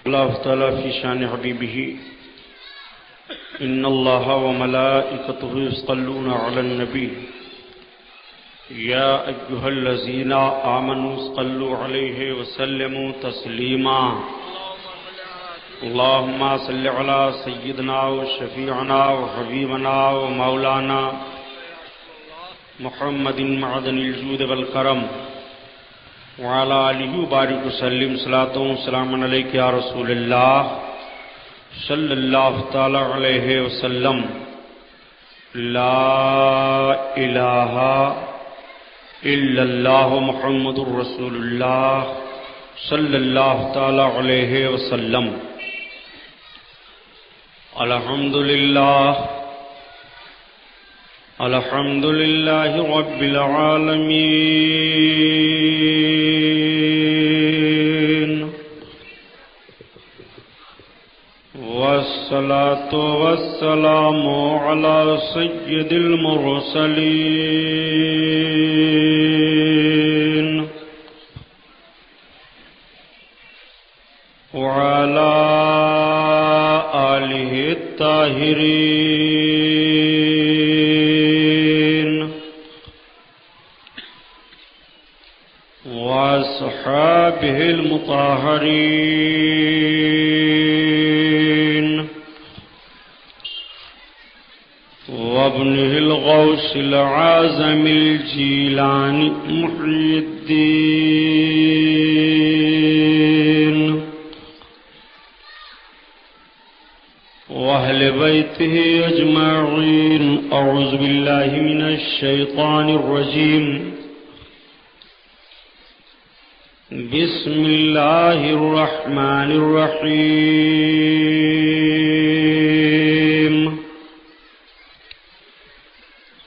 اللہ تعالی فی شان حبیبہ ان اللہ وملائکتہ یصلون علی النبی یا ایھا الذین آمنوا صلوا علیہ وسلموا تسلیما اللہم صل علی سیدنا وشفیعنا وحبیبنا ومولانا محمد معدن الجود والکرم وعلى آلہ بارک وسلم صلاۃ و سلام علیک یا رسول اللہ صلی اللہ تعالی علیہ وسلم لا الہ الا اللہ محمد رسول اللہ صلی اللہ تعالی علیہ وسلم الحمد للہ رب العالمین والصلاة والسلام على سید المرسلین وعلى آلہ الطاہرین واصحابہ المطہرین وابنہ الغوث العظم الجیلانی محی الدین وأهل بيته أجمعين أعوذ بالله من الشيطان الرجيم بسم الله الرحمن الرحيم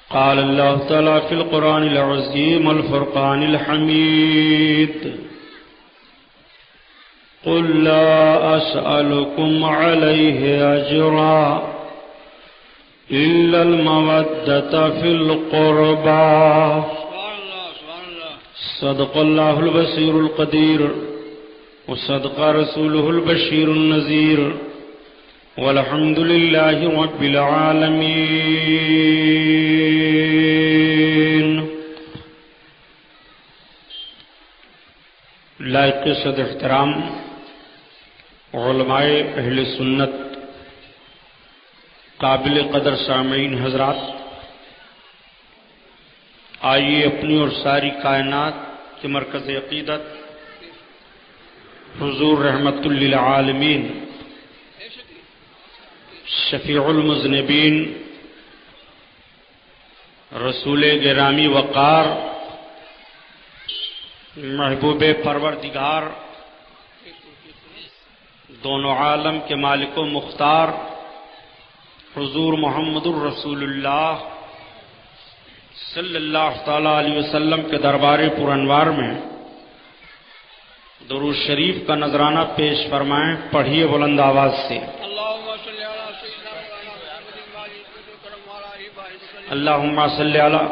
قال الله تعالى في القرآن العظيم والفرقان الحميد قل لا أسألكم عليه أجرا إلا المودة في القربى صدق الله البصير القدير وصدق رسوله البشير النذير والحمد لله رب العالمين لائق صد احترام علماء اہل سنت، قابل قدر سامعین حضرات، آئیے اپنی اور ساری کائنات کے مرکز عقیدت حضور رحمت للعالمین شفیع المذنبین رسول گرامی وقار محبوب پروردگار دونوں عالم کے مالک و مختار حضور محمد الرسول اللہ صلی اللہ تعالی علیہ وسلم کے دربار پر انوار میں درود شریف کا نذرانہ پیش فرمائیں، پڑھیے بلند آواز سے۔ اللہم صلی علی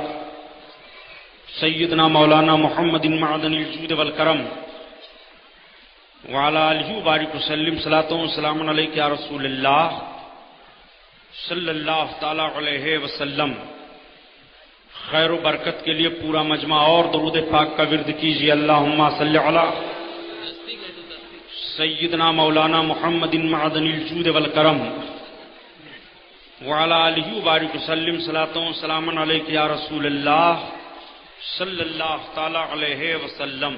سیدنا مولانا محمد معدن الجود والکرم وعلی آلہ بارک وسلم صلاۃ و سلام علیک یا رسول اللہ صلی اللہ تعالی علیہ وسلم۔ خیر و برکت کے لیے پورا مجمع اور درود پاک کا ورد کیجیے۔ اللہم صلی علی سیدنا مولانا محمد معدن الجود والکرم وعلی آلہ بارک وسلم صلاۃ و سلام علیک یا رسول اللہ صلی اللہ تعالی علیہ وسلم۔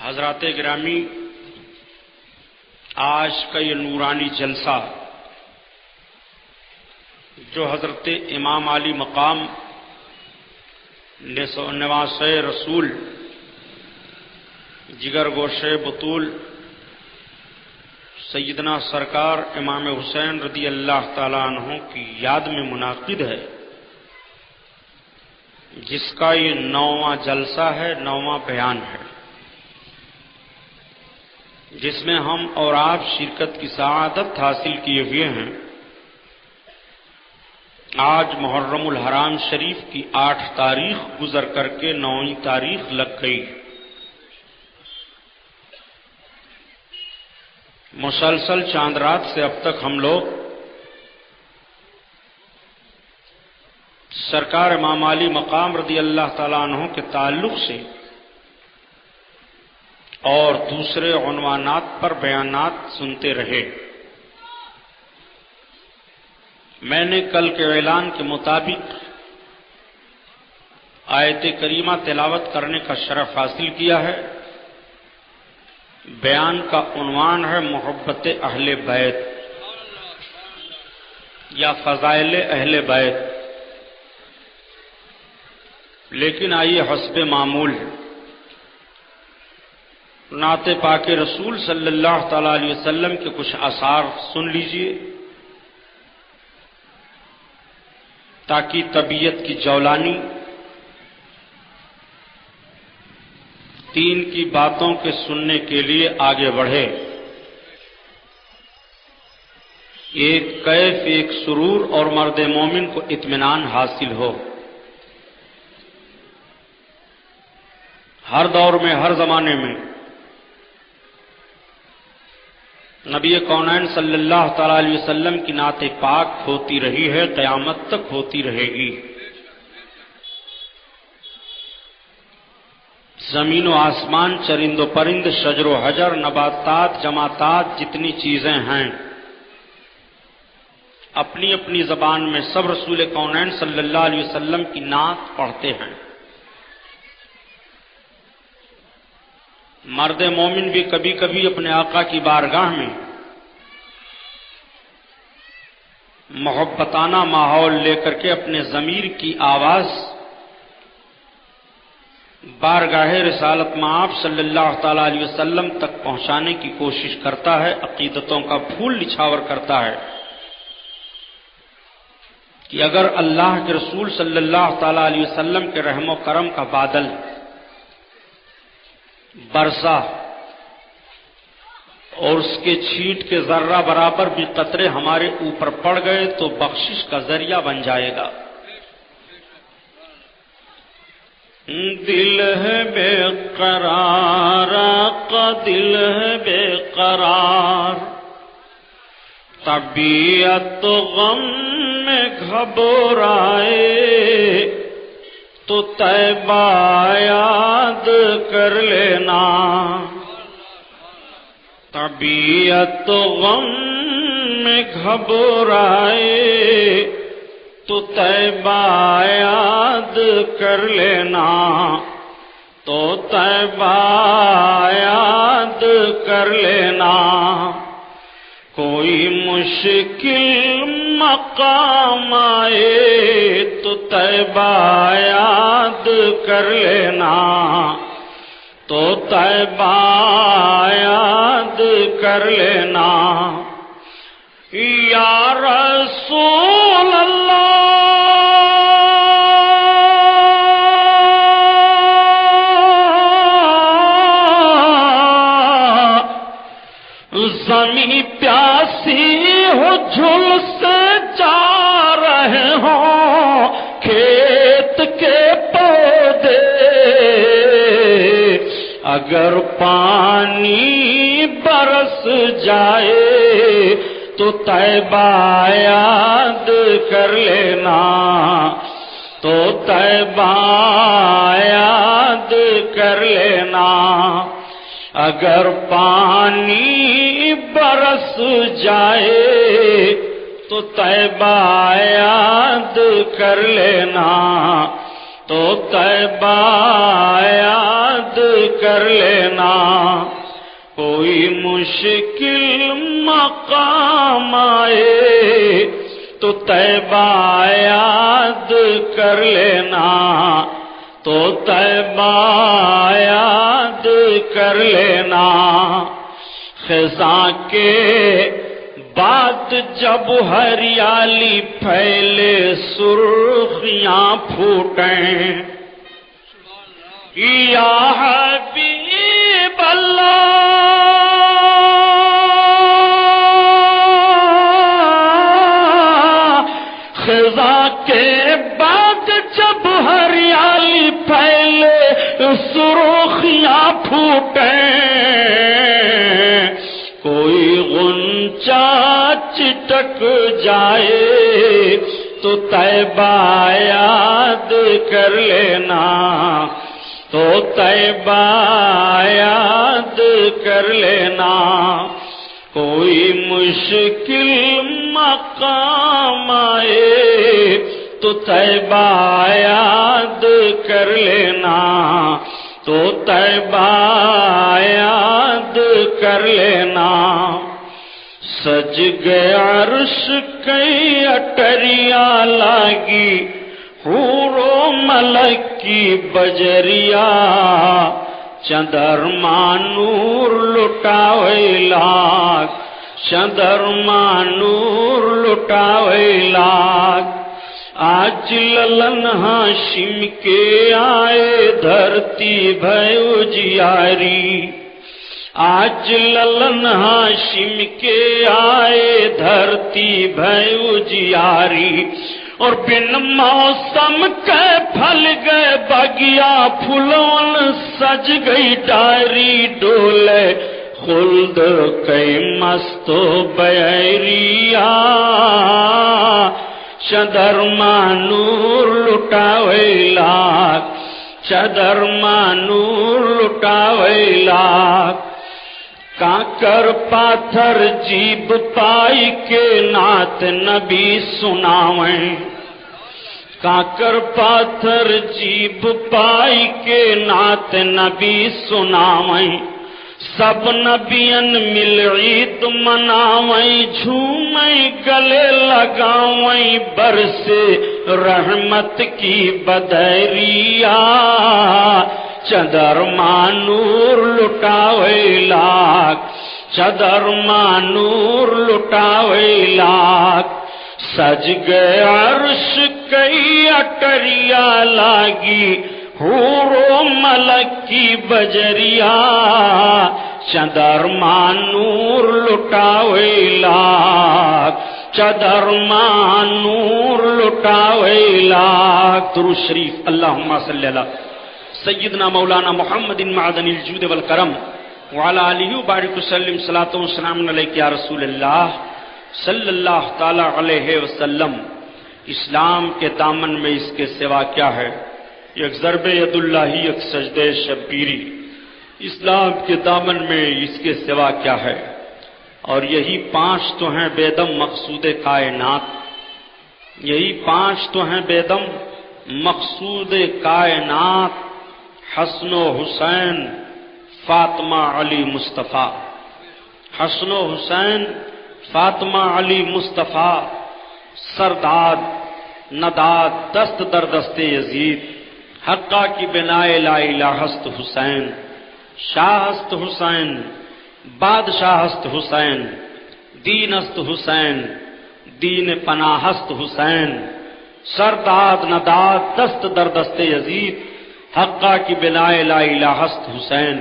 حضرات گرامی، آج کا یہ نورانی جلسہ جو حضرت امام علی مقام نواس رسول جگر گوشے بطول سیدنا سرکار امام حسین رضی اللہ تعالی عنہ کی یاد میں منعقد ہے، جس کا یہ 9واں جلسہ ہے، 9واں بیان ہے، جس میں ہم اور آپ شرکت کی سعادت حاصل کیے ہوئے ہیں۔ آج محرم الحرام شریف کی 8 تاریخ گزر کر کے 9ویں تاریخ لگ گئی۔ مسلسل چاند رات سے اب تک ہم لوگ سرکار امام علی مقام رضی اللہ تعالیٰ عنہ کے تعلق سے اور دوسرے عنوانات پر بیانات سنتے رہے۔ میں نے کل کے اعلان کے مطابق آیت کریمہ تلاوت کرنے کا شرف حاصل کیا ہے۔ بیان کا عنوان ہے محبت اہل بیت یا فضائل اہل بیت، لیکن آئیے حسب معمول نعت پاک رسول صلی اللہ تعالی علیہ وسلم کے کچھ آثار سن لیجئے تاکہ طبیعت کی جولانی دین کی باتوں کے سننے کے لیے آگے بڑھے۔ ایک کیف، ایک سرور اور مرد مومن کو اطمینان حاصل ہو۔ ہر دور میں، ہر زمانے میں نبی کونین صلی اللہ تعالی علیہ وسلم کی نعت پاک ہوتی رہی ہے، قیامت تک ہوتی رہے گی۔ زمین و آسمان، چرند و پرند، شجر و حجر، نباتات، جماعتات، جتنی چیزیں ہیں اپنی اپنی زبان میں سب رسول کونین صلی اللہ علیہ وسلم کی نعت پڑھتے ہیں۔ مرد مومن بھی کبھی کبھی اپنے آقا کی بارگاہ میں محبتانہ ماحول لے کر کے اپنے ضمیر کی آواز بارگاہ رسالت مآب صلی اللہ تعالی علیہ وسلم تک پہنچانے کی کوشش کرتا ہے، عقیدتوں کا پھول نچھاور کرتا ہے کہ اگر اللہ کے رسول صلی اللہ تعالی علیہ وسلم کے رحم و کرم کا بادل برسا اور اس کے چھینٹ کے ذرہ برابر بھی قطرے ہمارے اوپر پڑ گئے تو بخشش کا ذریعہ بن جائے گا۔ دل ہے بے قرار، آقا دل ہے بے قرار، طبیعت غم میں گھبرائے تو طیبہ یاد کر لینا، طبیعت غم میں گھبرائے تو طیبہ یاد کر لینا، تو طیبہ یاد کر لینا، کوئی مشکل مقام آئے تو طیبہ یاد کر لینا، تو طیبہ یاد کر لینا۔ یا رسول اللہ زمین پیاسی ہو، جھل سے جا رہے ہوں کھیت کے پودے، اگر پانی برس جائے تو طیبہ یاد کر لینا، تو طیبہ یاد کر لینا، اگر پانی برس جائے تو طیبہ یاد کر لینا، تو طیبہ یاد کر لینا، کوئی مشکل مقام آئے تو طیبہ یاد کر لینا، تو طیبہ یاد کر لینا۔ خزاں کے بعد جب ہریالی پھیلے، سرخیاں پھوٹیں، یا حبیب اللہ خزاں کے بعد جب ہریالی پھیلے، سرخیاں پھوٹیں، کوئی بھٹک جائے تو طیبہ یاد کر لینا، تو طیبہ یاد کر لینا، کوئی مشکل مقام آئے تو طیبہ یاد کر لینا، تو طیبہ یاد کر لینا۔ سج گیا عرش کئی اٹریا لاگی، حور و ملک کی بجریا، چندرما نور لٹاوے لاگ، چندرما نور لٹاوے لاگ۔ آج للن ہاشم کے آئے دھرتی بھیو جیاری، آج للن ہاشم کے آئے دھرتی بھیو جیاری، اور بن موسم کے پھل گئے بگیا، پھولون سج گئی ڈاری، ڈولے خلد کئی مستو بیریا، چندرما نور لٹاوے لاگ، چندرما نور لٹاوے لاگ۔ کانکر پاتھر جیب پائی کے نعت نبی سناویں، کانکر پاتھر جیب پائی کے نعت نبی سناویں، سب نبیان مل عید مناویں، جھومیں گلے لگاویں، برسے رحمت کی بدریا، چندرما نور لٹاوے لاگ، چندرما نور لٹاوے لاگ۔ سج گئے عرش کئی اٹریا لاگی، حور و ملک کی بجریا، چندرما نور لٹاوے لاگ، چندرما نور لٹاوے لاگ۔ درود شریف اللہم صلی اللہ سیدنا مولانا محمد معدن الجود والکرم وعلی آلہ وبارک وسلم، صلاۃ و سلام علیک یا رسول اللہ صلی اللہ تعالی علیہ وسلم۔ اسلام کے دامن میں اس کے سوا کیا ہے؟ یک ضرب ید اللہ، یک سجدہ شبیری۔ اسلام کے دامن میں اس کے سوا کیا ہے؟ اور یہی پانچ تو ہیں بیدم مقصود کائنات، یہی پانچ تو ہیں بیدم مقصود کائنات، حسن و حسین، فاطمہ علی مصطفیٰ، حسن و حسین، فاطمہ علی مصطفیٰ، سرداد نداد دست در دست یزید، حقہ کی بنائے لا الہ است حسین، شاہ است حسین، بادشاہ است حسین، دین است حسین، دین پناہ است حسین، سرداد نداد دست در دست یزید، حقہ کی بنائے لا الہ است حسین۔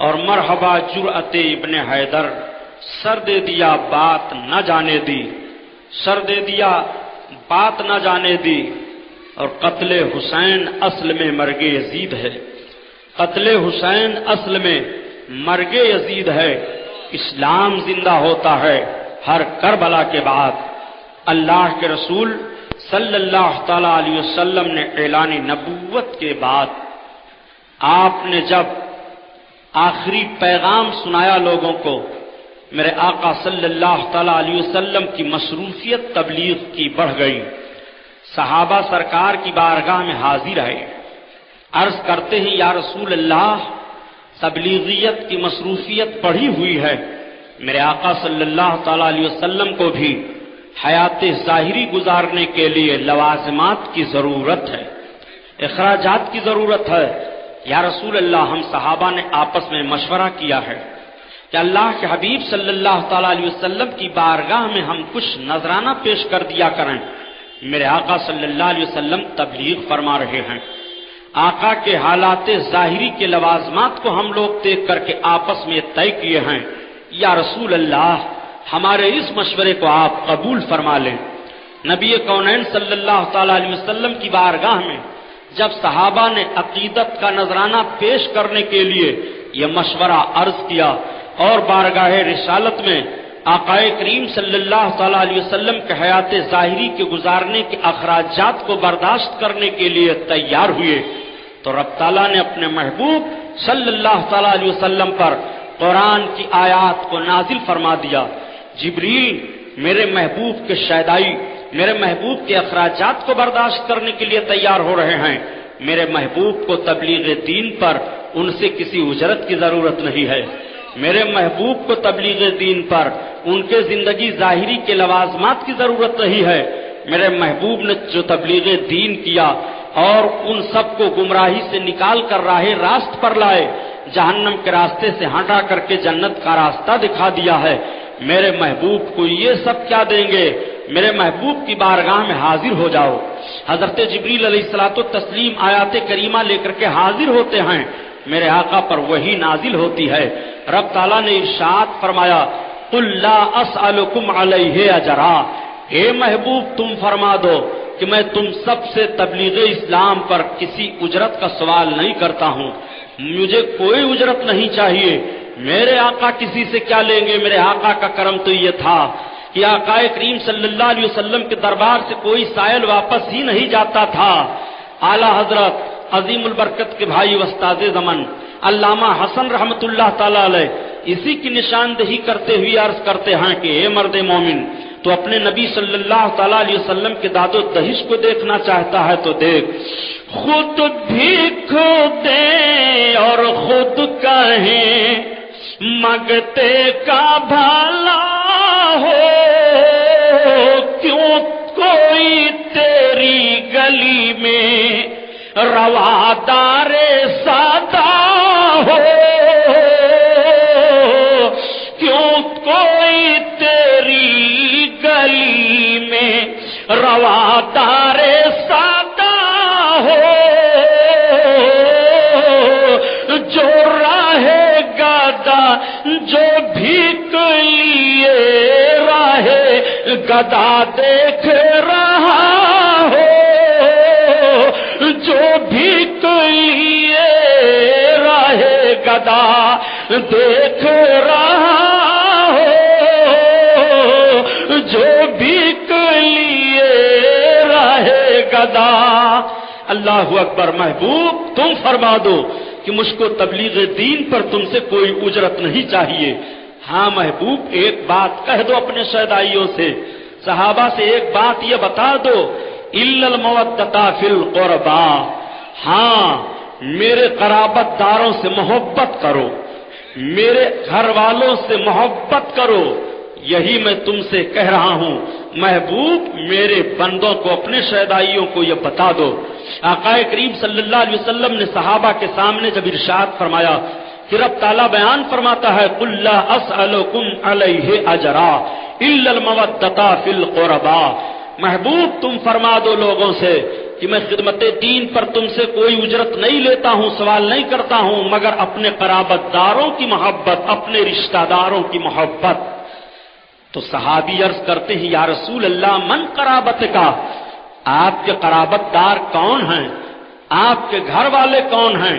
اور مرحبا جرأت ابن حیدر، سر دے دیا بات نہ جانے دی، سر دے دیا بات نہ جانے دی۔ اور قتل حسین اصل میں مرگ یزید ہے، قتل حسین اصل میں مرگ یزید ہے۔ اسلام زندہ ہوتا ہے ہر کربلا کے بعد۔ اللہ کے رسول صلی اللہ تعالی علیہ وسلم نے اعلان نبوت کے بعد آپ نے جب آخری پیغام سنایا لوگوں کو، میرے آقا صلی اللہ تعالی علیہ وسلم کی مصروفیت تبلیغ کی بڑھ گئی۔ صحابہ سرکار کی بارگاہ میں حاضر آئے، عرض کرتے ہیں یا رسول اللہ، تبلیغیت کی مصروفیت بڑھی ہوئی ہے، میرے آقا صلی اللہ تعالی علیہ وسلم کو بھی حیات ظاہری گزارنے کے لیے لوازمات کی ضرورت ہے، اخراجات کی ضرورت ہے۔ یا رسول اللہ، ہم صحابہ نے آپس میں مشورہ کیا ہے کہ اللہ کے حبیب صلی اللہ تعالی علیہ وسلم کی بارگاہ میں ہم کچھ نذرانہ پیش کر دیا کریں۔ میرے آقا صلی اللہ علیہ وسلم تبلیغ فرما رہے ہیں، آقا کے حالات ظاہری کے لوازمات کو ہم لوگ دیکھ کر کے آپس میں طے کیے ہیں، یا رسول اللہ ہمارے اس مشورے کو آپ قبول فرما لیں۔ نبی کونین صلی اللہ تعالی علیہ وسلم کی بارگاہ میں جب صحابہ نے عقیدت کا نذرانہ پیش کرنے کے لیے یہ مشورہ عرض کیا، اور بارگاہ رسالت میں آقائے کریم صلی اللہ تعالی علیہ وسلم کے حیات ظاہری کے گزارنے کے اخراجات کو برداشت کرنے کے لیے تیار ہوئے تو رب تعالیٰ نے اپنے محبوب صلی اللہ تعالی علیہ وسلم پر قرآن کی آیات کو نازل فرما دیا۔ جبریل میرے محبوب کے شیدائی، میرے محبوب کے اخراجات کو برداشت کرنے کے لیے تیار ہو رہے ہیں، میرے محبوب کو تبلیغ دین پر ان سے کسی اجرت کی ضرورت نہیں ہے، میرے محبوب کو تبلیغ دین پر ان کے زندگی ظاہری کے لوازمات کی ضرورت نہیں ہے۔ میرے محبوب نے جو تبلیغ دین کیا اور ان سب کو گمراہی سے نکال کر راہ راست پر لائے، جہنم کے راستے سے ہٹا کر کے جنت کا راستہ دکھا دیا ہے، میرے محبوب کو یہ سب کیا دیں گے؟ میرے محبوب کی بارگاہ میں حاضر ہو جاؤ۔ حضرت جبریل علیہ الصلوۃ والتسلیم آیات کریمہ لے کر کے حاضر ہوتے ہیں، میرے آقا پر وہی نازل ہوتی ہے۔ رب تعالیٰ نے ارشاد فرمایا قل لا اسألکم علیہ اجرا، اے محبوب تم فرما دو کہ میں تم سب سے تبلیغ اسلام پر کسی اجرت کا سوال نہیں کرتا ہوں، مجھے کوئی اجرت نہیں چاہیے۔ میرے آقا کسی سے کیا لیں گے؟ میرے آقا کا کرم تو یہ تھا کہ آقا کریم صلی اللہ علیہ وسلم کے دربار سے کوئی سائل واپس ہی نہیں جاتا تھا۔ اعلی حضرت عظیم البرکت کے بھائی استاد زمن علامہ حسن رحمت اللہ تعالی علیہ اسی کی نشاندہی کرتے ہوئے عرض کرتے ہیں کہ اے مرد مومن، تو اپنے نبی صلی اللہ تعالی علیہ وسلم کے داد و دہش کو دیکھنا چاہتا ہے تو دیکھ، خود بھیک دیں اور خود کہیں مانگتے کا بھلا ہو، کیوں کوئی تیری گلی میں روادار سادہ ہو، کیوں کوئی تیری گلی میں روادار سادہ ہو، جو راہ گدا جو بھیک لیے راہ گدا دیکھ رہا ہو، جو بھیک لیے راہ گدا دیکھ رہا ہو، جو بھیک لیے راہ گدا۔ اللہ اکبر، محبوب تم فرما دو کہ مجھ کو تبلیغ دین پر تم سے کوئی اجرت نہیں چاہیے۔ ہاں محبوب ایک بات کہہ دو اپنے شیدائیوں سے، صحابہ سے ایک بات یہ بتا دو، الا المودۃ فی القربى، ہاں میرے قرابت داروں سے محبت کرو، میرے گھر والوں سے محبت کرو، یہی میں تم سے کہہ رہا ہوں۔ محبوب میرے بندوں کو، اپنے شیدائیوں کو یہ بتا دو۔ آقا کریم صلی اللہ علیہ وسلم نے صحابہ کے سامنے جب ارشاد فرمایا کہ رب تعالیٰ بیان فرماتا ہے قل لا اسألکم علیہ اجرا الا المودۃ فی القربى، محبوب تم فرما دو لوگوں سے کہ میں خدمت دین پر تم سے کوئی اجرت نہیں لیتا ہوں، سوال نہیں کرتا ہوں، مگر اپنے قرابت داروں کی محبت، اپنے رشتہ داروں کی محبت۔ تو صحابی عرض کرتے ہیں یا رسول اللہ من قرابت کا، آپ کے قرابت دار کون ہیں؟ آپ کے گھر والے کون ہیں؟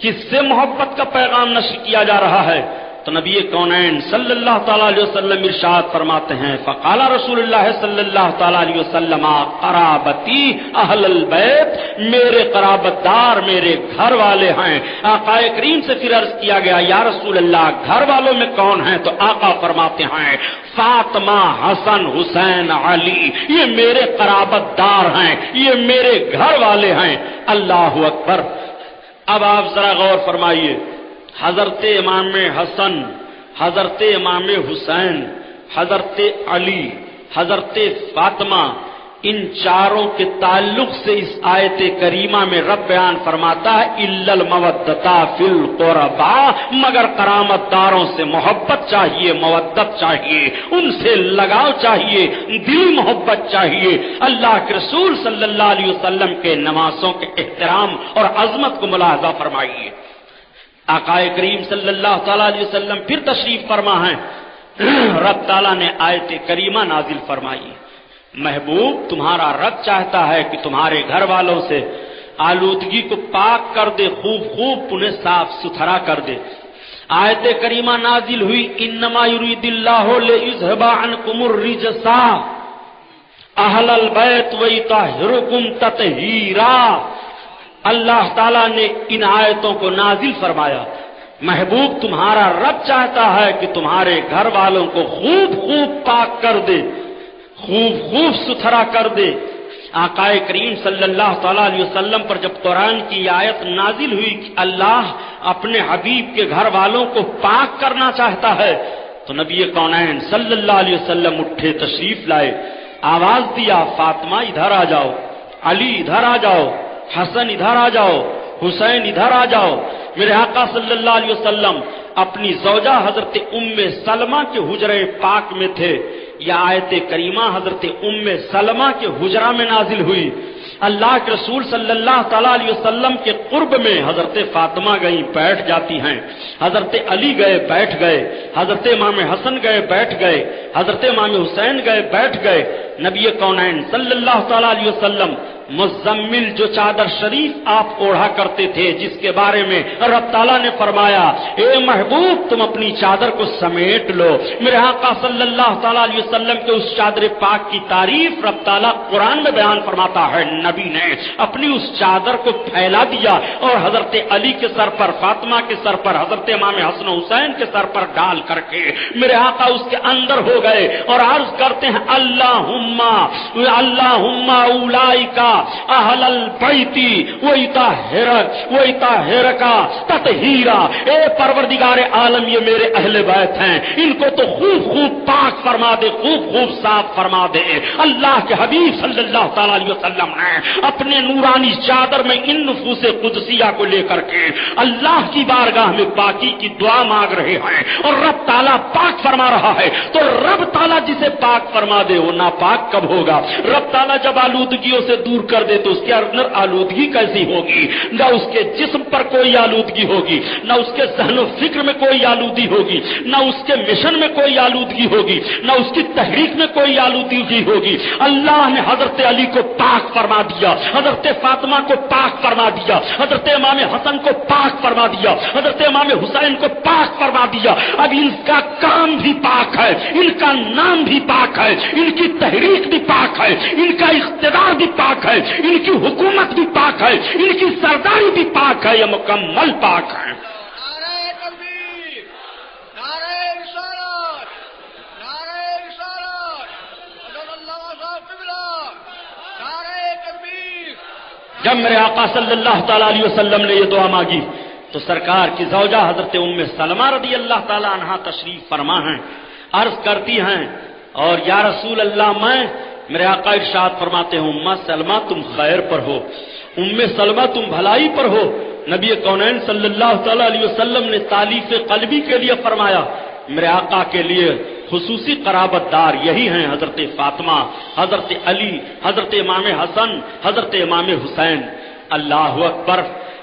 کس سے محبت کا پیغام نشر کیا جا رہا ہے؟ تو نبی کونین صلی اللہ تعالیٰ علیہ وسلم ارشاد فرماتے ہیں فقال رسول اللہ صلی اللہ تعالیٰ علیہ وسلم قرابتی اہل البیت، میرے قرابت دار میرے گھر والے ہیں۔ آقا کریم سے پھر عرض کیا گیا یا رسول اللہ گھر والوں میں کون ہیں؟ تو آقا فرماتے ہیں فاطمہ، حسن، حسین، علی، یہ میرے قرابت دار ہیں، یہ میرے گھر والے ہیں۔ اللہ اکبر۔ اب آپ ذرا غور فرمائیے، حضرت امام حسن، حضرت امام حسین، حضرت علی، حضرت فاطمہ، ان چاروں کے تعلق سے اس آیت کریمہ میں رب بیان فرماتا ہے الا المودۃ فی القربى، مگر قرابت داروں سے محبت چاہیے، مودت چاہیے، ان سے لگاؤ چاہیے، دل محبت چاہیے۔ اللہ کے رسول صلی اللہ علیہ وسلم کے نمازوں کے احترام اور عظمت کو ملاحظہ فرمائیے۔ آقا کریم صلی اللہ تعالیٰ علیہ وسلم پھر تشریف فرما ہیں، رب تعالیٰ نے آیت کریمہ نازل فرمائی، محبوب تمہارا رب چاہتا ہے کہ تمہارے گھر والوں سے آلودگی کو پاک کر دے، خوب انہیں صاف ستھرا کر دے۔ آیت کریمہ نازل ہوئی انما یریداللہ لیذھب عنکم الرجس اہل البیت ویطہرکم تطہیرا۔ اللہ تعالیٰ نے ان آیتوں کو نازل فرمایا، محبوب تمہارا رب چاہتا ہے کہ تمہارے گھر والوں کو خوب خوب پاک کر دے، خوب خوب ستھرا کر دے۔ آقا کریم صلی اللہ تعالیٰ علیہ وسلم پر جب قرآن کی آیت نازل ہوئی کہ اللہ اپنے حبیب کے گھر والوں کو پاک کرنا چاہتا ہے، تو نبی کونین صلی اللہ علیہ وسلم اٹھے، تشریف لائے، آواز دیا فاطمہ ادھر آ جاؤ، علی ادھر آ جاؤ، حسن ادھر آ جاؤ، حسین ادھر آ جاؤ۔ میرے آقا صلی اللہ علیہ وسلم اپنی زوجہ حضرت ام سلمہ کے حجرے پاک میں تھے۔ یہ آیت کریمہ حضرت ام سلمہ کے حجرہ میں نازل ہوئی۔ اللہ کے رسول صلی اللہ تعالیٰ علیہ وسلم کے قرب میں حضرت فاطمہ گئیں، بیٹھ جاتی ہیں، حضرت علی گئے بیٹھ گئے، حضرت امام حسن گئے بیٹھ گئے، حضرت امام حسین گئے بیٹھ گئے۔ نبی کونین صلی اللہ تعالیٰ علیہ وسلم مزمل جو چادر شریف آپ اوڑھا کرتے تھے، جس کے بارے میں رب تعالیٰ نے فرمایا اے محبوب تم اپنی چادر کو سمیٹ لو، میرے آقا صلی اللہ تعالیٰ علیہ وسلم کے اس چادر پاک کی تعریف رب تعالیٰ قرآن میں بیان فرماتا ہے، نبی نے اپنی اس چادر کو پھیلا دیا اور حضرت علی کے سر پر، فاطمہ کے سر پر، حضرت امام حسن حسین کے سر پر ڈال کر کے میرے آقا اس کے اندر ہو گئے اور عرض کرتے ہیں اللہم اولئک اہل البیت ویطہرک تطہیرا۔ اے پروردگار عالم یہ میرے اہل بیت ہیں، ان کو تو خوب خوب پاک فرما دے، خوب خوب صاف فرما دے۔ اللہ کے حبیب صلی اللہ تعالیٰ علیہ وسلم نے اپنے نورانی چادر میں ان نفوس قدسیہ کو لے کر کے اللہ کی بارگاہ میں پاکی کی دعا مانگ رہے ہیں اور رب تعالیٰ پاک فرما رہا ہے۔ تو رب تعالیٰ جسے پاک فرما دے وہ ناپاک کب ہوگا؟ رب تعالیٰ جب آلودگیوں سے دور کر دے تو اس کے اندر آلودگی کیسی ہوگی؟ نہ اس کے جسم پر کوئی آلودگی ہوگی، نہ اس کے ذہن و فکر میں کوئی آلودگی ہوگی، نہ اس کے مشن میں کوئی آلودگی ہوگی، نہ اس کی تحریک میں کوئی آلودگی ہوگی۔ اللہ نے حضرت علی کو پاک فرما دیا، حضرت فاطمہ کو پاک فرما دیا، حضرت امام حسن کو پاک فرما دیا، حضرت امام حسین کو پاک فرما دیا۔ اب ان کا کام بھی پاک ہے، ان کا نام بھی پاک ہے، ان کی تحریک بھی پاک ہے، ان کا اقتدار بھی پاک ہے، ان کی حکومت بھی پاک ہے، ان کی سرداری بھی پاک ہے، یہ مکمل پاک ہے۔ نعرہ تکبیر، نعرہ رسالت، نعرہ رسالت، حضرت اللہ صاحب قبلہ، نعرہ تکبیر۔ جب میرے آقا صلی اللہ تعالیٰ علیہ وسلم نے یہ دعا مانگی تو سرکار کی زوجہ حضرت ام سلمہ رضی اللہ تعالیٰ عنہا تشریف فرما ہیں، عرض کرتی ہیں اور یا رسول اللہ میں، میرے آقا ارشاد فرماتے ہوں ام سلمہ تم خیر پر ہو، ام سلمہ تم بھلائی پر ہو۔ نبی کونین صلی اللہ تعالیٰ علیہ وسلم نے تالیف قلبی کے لیے فرمایا میرے آقا کے لیے خصوصی قرابت دار یہی ہیں حضرت فاطمہ، حضرت علی، حضرت امام حسن، حضرت امام حسین۔ اللہ اکبر۔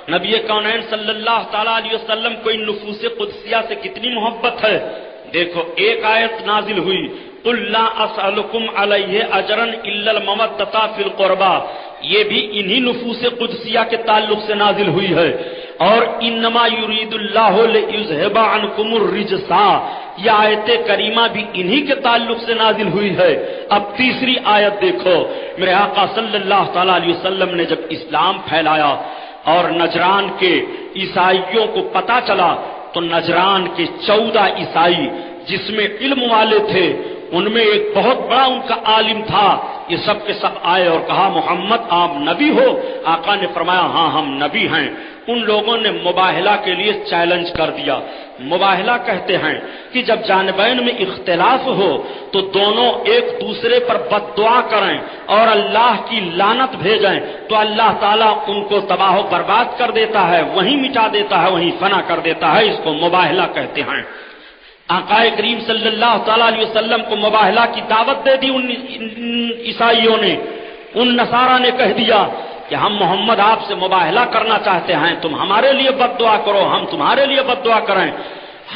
نبی کونین صلی اللہ تعالیٰ علیہ وسلم کو ان نفوس قدسیہ سے کتنی محبت ہے۔ دیکھو ایک آیت نازل ہوئی قُلْ لَا أَسْأَلُكُمْ عَلَيْهِ أَجْرًا إِلَّا الْمَوَدَّةَ فِي الْقُرْبَى، یہ بھی انہی نفوس قدسیہ کے تعلق سے نازل ہوئی ہے۔ اور انما یرید اللہ لیذھب عنکم الرجس، یہ آیت کریمہ بھی انہی کے تعلق سے نازل ہوئی ہے۔ اب تیسری آیت دیکھو، میرے آقا صلی اللہ تعالیٰ علیہ وسلم نے جب اسلام پھیلایا اور نجران کے عیسائیوں کو پتہ چلا تو نجران کے 14 عیسائی جس میں علم والے تھے، ان میں ایک بہت بڑا ان کا عالم تھا، یہ سب کے سب آئے اور کہا محمد آپ نبی ہو؟ آقا نے فرمایا ہاں ہم نبی ہیں۔ ان لوگوں نے مباہلہ کے لیے چیلنج کر دیا۔ مباہلہ کہتے ہیں کہ جب جانبین میں اختلاف ہو تو دونوں ایک دوسرے پر بد دعا کریں اور اللہ کی لعنت بھیجیں تو اللہ تعالیٰ ان کو تباہ و برباد کر دیتا ہے، وہیں مٹا دیتا ہے، وہیں فنا کر دیتا ہے۔ اس کو مباہلہ کہتے ہیں۔ آقا کریم صلی اللہ تعالیٰ علیہ وسلم کو مباہلہ کی دعوت دے دی ان عیسائیوں نے۔ ان نصارہ نے کہہ دیا کہ ہم محمد آپ سے مباہلہ کرنا چاہتے ہیں، تم ہمارے لیے بد دعا کرو، ہم تمہارے لیے بد دعا کریں،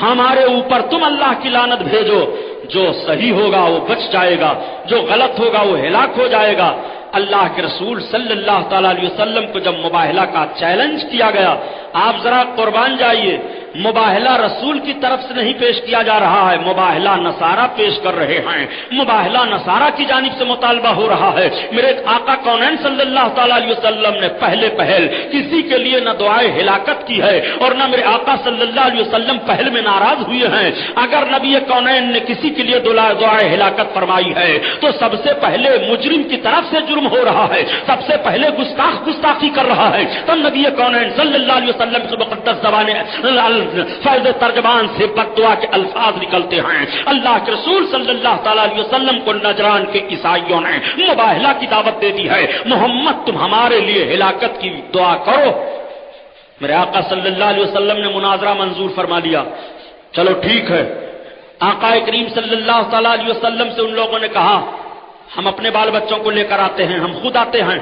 ہمارے اوپر تم اللہ کی لعنت بھیجو، جو صحیح ہوگا وہ بچ جائے گا، جو غلط ہوگا وہ ہلاک ہو جائے گا۔ اللہ کے رسول صلی اللہ تعالیٰ علیہ وسلم کو جب مباہلہ کا چیلنج کیا گیا، آپ ذرا قربان جائیے، مباہلہ رسول کی طرف سے نہیں پیش کیا جا رہا ہے، مباہلہ نصارہ پیش کر رہے ہیں، مباہلہ نصارہ کی جانب سے مطالبہ ہو رہا ہے۔ میرے آقا کونین صلی اللہ تعالی علیہ وسلم نے پہلے پہل کسی کے لیے نہ دعائے ہلاکت کی ہے، اور نہ میرے آقا صلی اللہ علیہ وسلم پہل میں ناراض ہوئے ہیں۔ اگر نبی کونین نے کسی کے لیے دعائے ہلاکت فرمائی ہے تو سب سے پہلے مجرم کی طرف سے جرم ہو رہا ہے، سب سے پہلے گستاخی کر رہا ہے، تو نبی کونین صلی اللہ علیہ وسلم سے مقدس زبان فیض ترجمان سے بد دعا کے الفاظ نکلتے ہیں۔ اللہ کے رسول صلی اللہ تعالی علیہ وسلم کو نجران کے عیسائیوں نے مباہلہ کی دعوت دے دی ہے، محمد تم ہمارے لیے ہلاکت کی دعا کرو۔ میرے آقا صلی اللہ علیہ وسلم نے مناظرہ منظور فرما لیا، چلو ٹھیک ہے۔ آقا کریم صلی اللہ تعالی علیہ وسلم سے ان لوگوں نے کہا ہم اپنے بال بچوں کو لے کر آتے ہیں، ہم خود آتے ہیں،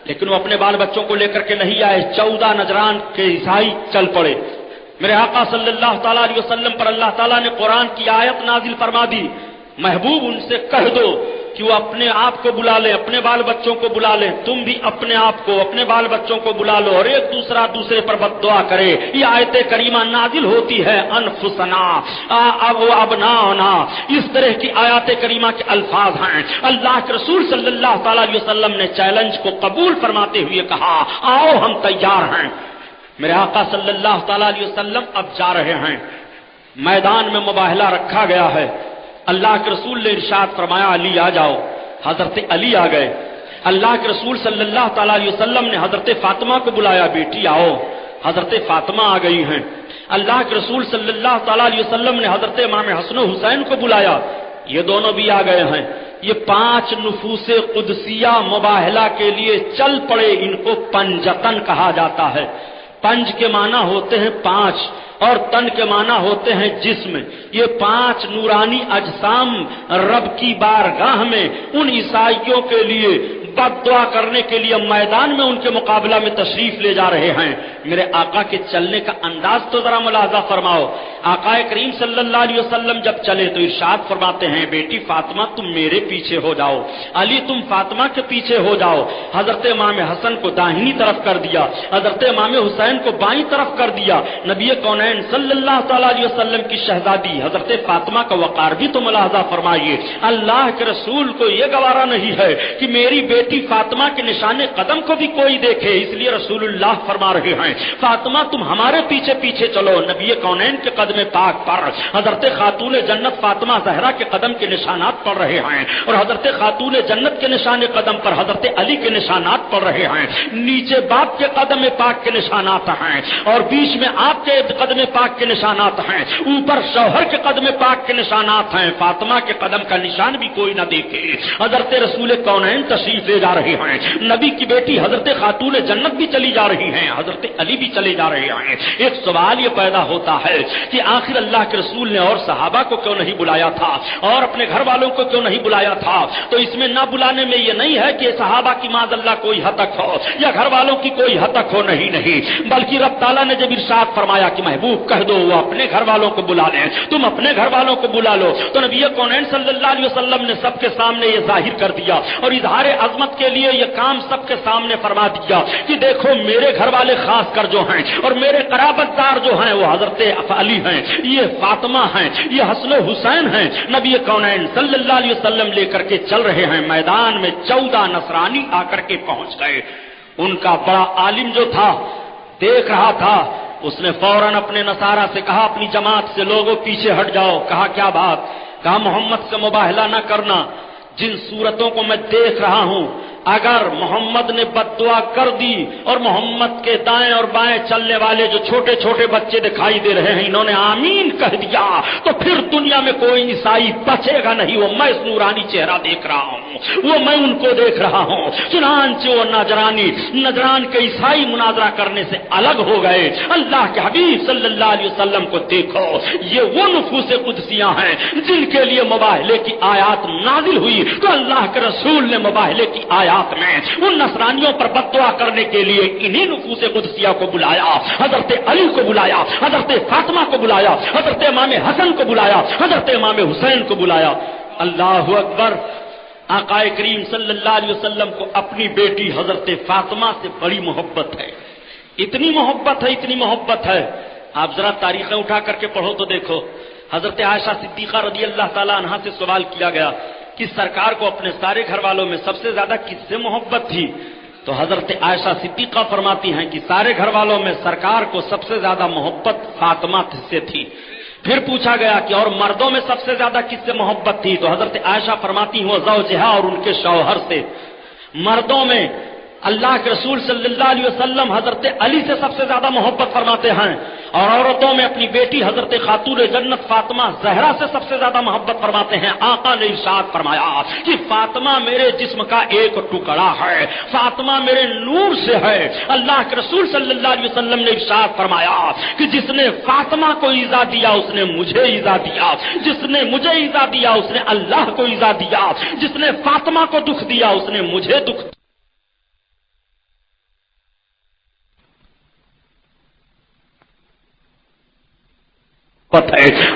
لیکن وہ اپنے بال بچوں کو لے کر کے نہیں آئے، 14 نجران کے عیسائی چل پڑے۔ میرے آقا صلی اللہ تعالی علیہ وسلم پر اللہ تعالیٰ نے قرآن کی آیت نازل فرما دی، محبوب ان سے کہہ دو کہ وہ اپنے آپ کو بلا لیں، اپنے بال بچوں کو بلا لیں، تم بھی اپنے آپ کو اپنے بال بچوں کو بلا لو، اور ایک دوسرے پر بد دعا کرے۔ یہ آیت کریمہ نازل ہوتی ہے انفسنا ابناؤنا، اس طرح کی آیات کریمہ کے الفاظ ہیں۔ اللہ کے رسول صلی اللہ تعالی علیہ وسلم نے چیلنج کو قبول فرماتے ہوئے کہا آؤ ہم تیار ہیں۔ میرے آقا صلی اللہ تعالی علیہ وسلم اب جا رہے ہیں، میدان میں مباہلہ رکھا گیا ہے۔ اللہ کے رسول نے ارشاد فرمایا علی آ جاؤ، حضرت علی آ گئے۔ اللہ کے رسول صلی اللہ تعالی علیہ وسلم نے حضرت فاطمہ کو بلایا، بیٹی آؤ، حضرت فاطمہ آ گئی ہیں۔ اللہ کے رسول صلی اللہ تعالی علیہ وسلم نے حضرت امام حسن و حسین کو بلایا، یہ دونوں بھی آ گئے ہیں۔ یہ 5 نفوس قدسیہ مباہلہ کے لیے چل پڑے، ان کو پنجتن کہا جاتا ہے۔ پنج کے معنی ہوتے ہیں 5 اور تن کے معنی ہوتے ہیں جسم۔ یہ 5 نورانی اجسام رب کی بارگاہ میں ان عیسائیوں کے لیے بد دعا کرنے کے لیے میدان میں ان کے مقابلہ میں تشریف لے جا رہے ہیں۔ میرے آقا کے چلنے کا انداز تو ذرا ملاحظہ فرماؤ۔ آقا کریم صلی اللہ علیہ وسلم جب چلے تو ارشاد فرماتے ہیں بیٹی فاطمہ تم میرے پیچھے ہو جاؤ، علی تم فاطمہ کے پیچھے ہو جاؤ۔ حضرت امام حسن کو داہنی طرف کر دیا، حضرت امام حسین کو بائیں طرف کر دیا۔ نبی کونین صلی اللہ تعالی علیہ وسلم کی شہزادی حضرت فاطمہ کا وقار بھی تو ملاحظہ فرمائیے۔ اللہ کے رسول کو یہ گوارا نہیں ہے کہ میری بیٹی فاطمہ کے نشان قدم کو بھی کوئی دیکھے، اس لیے رسول اللہ فرما رہے ہیں فاطمہ تم ہمارے پیچھے پیچھے چلو۔ نبی کونین کے قدم پاک پر حضرت خاتون جنت فاطمہ زہرا کے قدم کے نشانات پڑ رہے ہیں، اور حضرت خاتون جنت کے نشان قدم پر حضرت علی کے نشانات پڑ رہے ہیں۔ نیچے باپ کے قدم پاک کے نشانات ہیں، اور بیچ میں آپ کے قدم پاک کے نشانات ہیں، اوپر شوہر کے قدم پاک کے نشانات ہیں۔ فاطمہ کے قدم کا نشان بھی کوئی نہ دیکھے۔ حضرت رسول کونین تشریف لے جا رہے ہیں، نبی کی بیٹی حضرت خاتون جنت بھی چلی جا رہی ہیں، حضرت علی بھی چلے جا رہے ہیں۔ ایک سوال یہ پیدا ہوتا ہے کہ آخر اللہ کے رسول نے اور صحابہ کو کیوں نہیں بلایا تھا، اور اپنے گھر والوں کو کیوں نہیں بلایا تھا؟ تو اس میں نہ بلانے میں یہ نہیں ہے کہ صحابہ کی معاذ اللہ کوئی ہتک ہو یا گھر والوں کی کوئی ہتک ہو، نہیں، بلکہ رب تعالیٰ نے جب ارشاد فرمایا کہ محبوب کہہ دو وہ اپنے گھر والوں کو بلا لیں، تم اپنے گھر والوں کو بلا لو، تو نبی کونین صلی اللہ علیہ وسلم نے سب کے سامنے یہ ظاہر کر دیا اور اظہار عظمت کے لیے یہ کام سب کے سامنے فرما دیا کہ دیکھو میرے گھر والے خاص کر جو ہیں اور میرے قرابت دار جو ہیں وہ حضرت علی ہیں، یہ فاطمہ ہیں، یہ حسن و حسین ہیں۔ نبی کونین صلی اللہ علیہ وسلم لے کر کے چل رہے ہیں، میدان میں 14 نصرانی آ کر کے پہنچ گئے۔ ان کا بڑا عالم جو تھا دیکھ رہا تھا، اس نے فوراً اپنے نصارہ سے کہا اپنی جماعت سے لوگوں پیچھے ہٹ جاؤ۔ کہا کیا بات؟ کہا محمد سے مباہلہ نہ کرنا، جن صورتوں کو میں دیکھ رہا ہوں اگر محمد نے بد دعا کر دی اور محمد کے دائیں اور بائیں چلنے والے جو چھوٹے چھوٹے بچے دکھائی دے رہے ہیں انہوں نے آمین کہہ دیا تو پھر دنیا میں کوئی عیسائی بچے گا نہیں۔ وہ میں نورانی چہرہ دیکھ رہا ہوں، وہ میں ان کو دیکھ رہا ہوں۔ چنانچہ وہ نجران کے عیسائی مناظرہ کرنے سے الگ ہو گئے۔ اللہ کے حبیب صلی اللہ علیہ وسلم کو دیکھو، یہ وہ نفوس قدسیاں ہیں جن کے لیے مباہلے کی آیات نازل ہوئی، تو اللہ کے رسول نے مباہلے کی آیات میں ان نصرانیوں پر بد دعا کرنے کے لیے انہی نفوس قدسیہ کو بلایا، حضرت علی کو بلایا، حضرت فاطمہ کو بلایا، حضرت امام حسن کو بلایا، حضرت امام حسین کو بلایا۔ اللہ اکبر! آقا کریم صلی اللہ علیہ وسلم کو اپنی بیٹی حضرت فاطمہ سے بڑی محبت ہے، اتنی محبت ہے، اتنی محبت ہے. آپ ذرا تاریخیں اٹھا کر کے پڑھو تو دیکھو. حضرت عائشہ صدیقہ رضی اللہ تعالی عنہا سے سوال کیا گیا کہ سرکار کو اپنے سارے گھر والوں میں سب سے زیادہ کس سے محبت تھی؟ تو حضرت عائشہ صدیقہ فرماتی ہیں کہ سارے گھر والوں میں سرکار کو سب سے زیادہ محبت فاطمہ سے تھی. پھر پوچھا گیا کہ اور مردوں میں سب سے زیادہ کس سے محبت تھی؟ تو حضرت عائشہ فرماتی ہیں زوجہا، اور ان کے شوہر سے. مردوں میں اللہ کے رسول صلی اللہ علیہ وسلم حضرت علی سے سب سے زیادہ محبت فرماتے ہیں، اور عورتوں میں اپنی بیٹی حضرت خاتون جنت فاطمہ زہرا سے سب سے زیادہ محبت فرماتے ہیں. آقا نے ارشاد فرمایا کہ فاطمہ میرے جسم کا ایک ٹکڑا ہے، فاطمہ میرے نور سے ہے. اللہ کے رسول صلی اللہ علیہ وسلم نے ارشاد فرمایا کہ جس نے فاطمہ کو ایذا دیا اس نے مجھے ایذا دیا، جس نے مجھے ایذا دیا اس نے اللہ کو ایذا دیا، جس نے فاطمہ کو دکھ دیا اس نے مجھے دکھ دیا.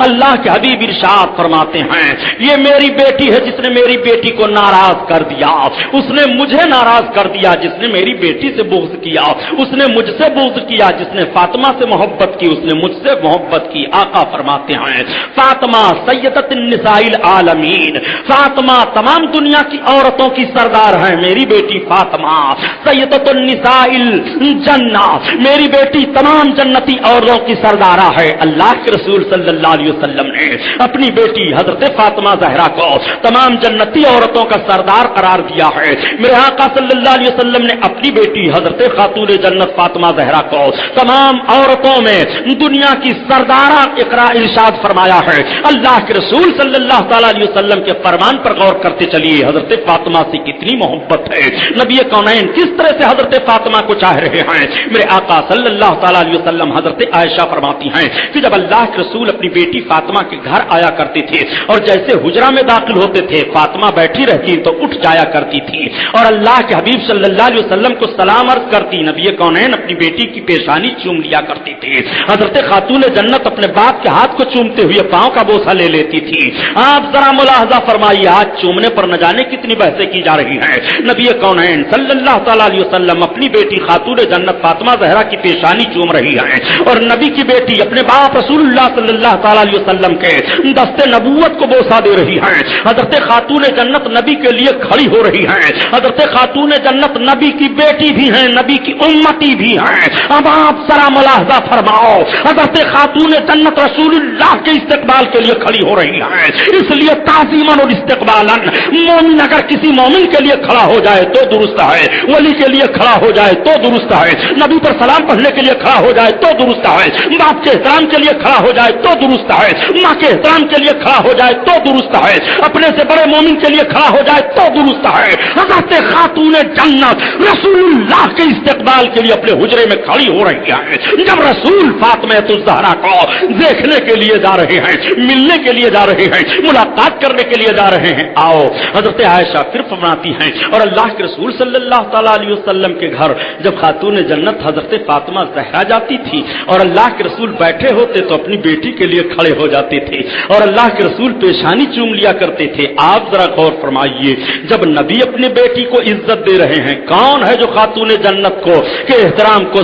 اللہ کے حبیب ارشاد فرماتے ہیں یہ میری بیٹی ہے جس نے میری بیٹی کو ناراض کر دیا اس نے مجھے ناراض کر دیا، جس نے میری بیٹی سے بغض کیا اس نے مجھ سے بغض کیا، جس نے فاطمہ سے محبت کی اس نے مجھ سے محبت کی. آقا فرماتے ہیں فاطمہ سیدۃ النساء العالمین، فاطمہ تمام دنیا کی عورتوں کی سردار ہیں. میری بیٹی فاطمہ سیدۃ النساء الجنہ، میری بیٹی تمام جنتی عورتوں کی سردارہ ہے. اللہ کے رسول صلی اللہ علیہ وسلم نے اپنی بیٹی حضرت فاطمہ زہرا کو تمام جنتی عورتوں کا سردار قرار دیا ہے. میرے آقا صلی اللہ علیہ وسلم نے اپنی بیٹی حضرت خاتون جنت فاطمہ زہرا کو تمام عورتوں میں دنیا کی سردارہ اقرار ارشاد فرمایا ہے. اللہ کے رسول صلی اللہ تعالی علیہ وسلم کے فرمان پر غور کرتے چلیے حضرت فاطمہ سے کتنی محبت ہے. نبی کونین کس طرح سے حضرت فاطمہ کو چاہ رہے ہیں. میرے آقا صلی اللہ تعالی علیہ وسلم حضرت عائشہ فرماتی ہیں کہ جب اللہ کے رسول اپنی بیٹی فاطمہ کے گھر آیا کرتے تھے اور جیسے حجرہ میں داخل ہوتے تھے فاطمہ بیٹھی رہتی تو اٹھ جایا کرتی تھی اور اللہ کے حبیب صلی اللہ علیہ وسلم کو سلام عرض کرتی. نبی کونین اپنی بیٹی کی پیشانی چوم لیا کرتی تھی. حضرت خاتون جنت اپنے باپ کے ہاتھ کو چومتے ہوئے پاؤں کا بوسہ لے لیتی تھی. آپ ذرا ملاحظہ فرمائیے ہاتھ چومنے پر نہ جانے کتنی بحثیں کی جا رہی ہیں. نبی کونین صلی اللہ تعالی علیہ وسلم اپنی بیٹی خاتون جنت فاطمہ زہرا کی پیشانی چوم رہی ہیں اور نبی کی بیٹی اپنے باپ رسول اللہ صلی اللہ تعالی علیہ وسلم کے دستے نبوت کو بوسہ دے رہی ہیں. حضرت خاتون جنت نبی کے لیے کھڑی ہو رہی ہیں. حضرت خاتون جنت نبی کی بیٹی بھی ہیں، نبی کی امتی بھی ہیں. اب آپ ذرا ملاحظہ فرماؤ حضرت خاتون جنت رسول اللہ کے استقبال کے لیے کھڑی ہو رہی ہیں. اس لیے تعظیماً اور استقبالاً مومن اگر کسی مومن کے لیے کھڑا ہو جائے تو درست ہے، ولی کے لیے کھڑا ہو جائے تو درست ہے، نبی پر سلام پڑھنے کے لیے کھڑا ہو جائے تو درست ہے، باپ کے احترام کے لیے کھڑا ہو جائے تو درست ہے، ماں کے احترام کے لیے کھڑا ہو جائے تو درست ہے، اپنے سے بڑے مومن کے لیے کھڑا ہو جائے تو درست ہے. حضرت خاتون جنت رسول اللہ کے استقبال کے لیے اپنے حجرے میں کھڑی ہو رہی ہے. جب رسول فاطمہ الزہرا کو دیکھنے کے لیے جا رہے ہیں، ملنے کے لیے جا رہے ہیں، ملاقات کرنے کے لیے جا رہے ہیں، آؤ حضرت عائشہ پھر فرماتی ہیں اور اللہ کے رسول صلی اللہ تعالی علیہ وسلم کے گھر جب خاتون جنت حضرت فاطمہ زہرا جاتی تھی اور اللہ کے رسول بیٹھے ہوتے تو اپنی بیٹی کے لیے کھڑے ہو جاتے تھے اور اللہ کے رسول پیشانی چوم لیا کرتے تھے. آپ ذرا غور فرمائیے جب نبی اپنے بیٹی کو عزت دے رہے ہیں، کون ہے جو خاتون جنت کو کے احترام کو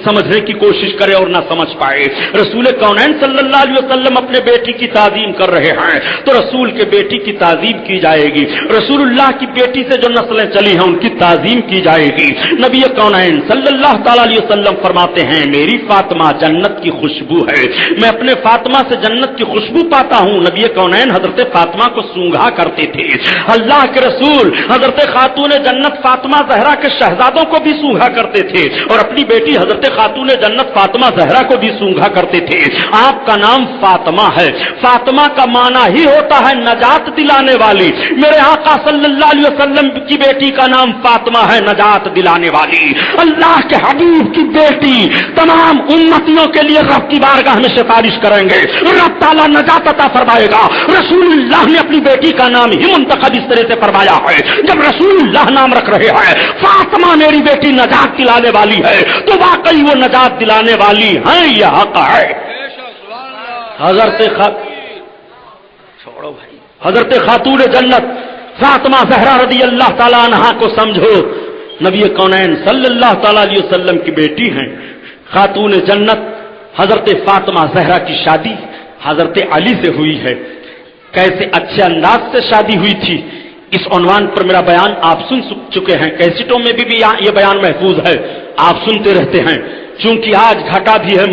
سمجھنے کی کوشش کرے اور نہ سمجھ پائے. رسول کونین صلی اللہ علیہ وسلم اپنے بیٹی کی تعظیم کر رہے ہیں تو رسول کے بیٹی کی تعظیم کی جائے گی. رسول اللہ کی بیٹی سے جو نسلیں چلی ہیں ان کی تعظیم کی جائے گی. نبی کونین صلی اللہ تعالی علیہ وسلم فرماتے ہیں میری فاطمہ جنت کی خوشبو ہے، میں اپنے فاطمہ سے جنت کی خوشبو پاتا ہوں. نبی کونین حضرت فاطمہ کو سونگھا کرتے تھے. اللہ کے رسول حضرت خاتون جنت فاطمہ زہرا کے شہزادوں کو بھی سونگھا کرتے تھے اور اپنی بیٹی حضرت خاتون جنت فاطمہ زہرا کو بھی سونگھا کرتے تھے. آپ کا نام فاطمہ ہے، فاطمہ کا معنی ہی ہوتا ہے نجات دلانے والی. میرے آقا صلی اللہ علیہ وسلم کی بیٹی کا نام فاطمہ ہے، نجات دلانے والی. اللہ کے حبیب کی بیٹی تمام امتیوں کے لیے رب کی بارگاہ میں سفارش کریں گے، رب تعالیٰ نجات عطا فرمائے گا. رسول اللہ نے اپنی بیٹی کا نام ہی منتخب اس طرح سے فرمایا ہے. جب رسول اللہ نام رکھ رہے ہیں فاطمہ میری بیٹی نجات دلانے والی ہے تو واقعی وہ نجات دلانے والی ہیں، یہ حق ہے. حضرت خاتون جنت فاطمہ زہرا رضی اللہ تعالیٰ عنہا کو سمجھو، نبی کونین صلی اللہ تعالی علیہ وسلم کی بیٹی ہیں. خاتون جنت حضرت فاطمہ زہرا کی شادی حضرت علی سے ہوئی ہے. کیسے اچھے انداز سے شادی ہوئی تھی اس عنوان پر میرا بیان آپ سن چکے ہیں. کیسٹوں میں بھی یہ بیان محفوظ ہے, آپ سنتے رہتے ہیں. چونکہ آج گھٹا بھی ہے,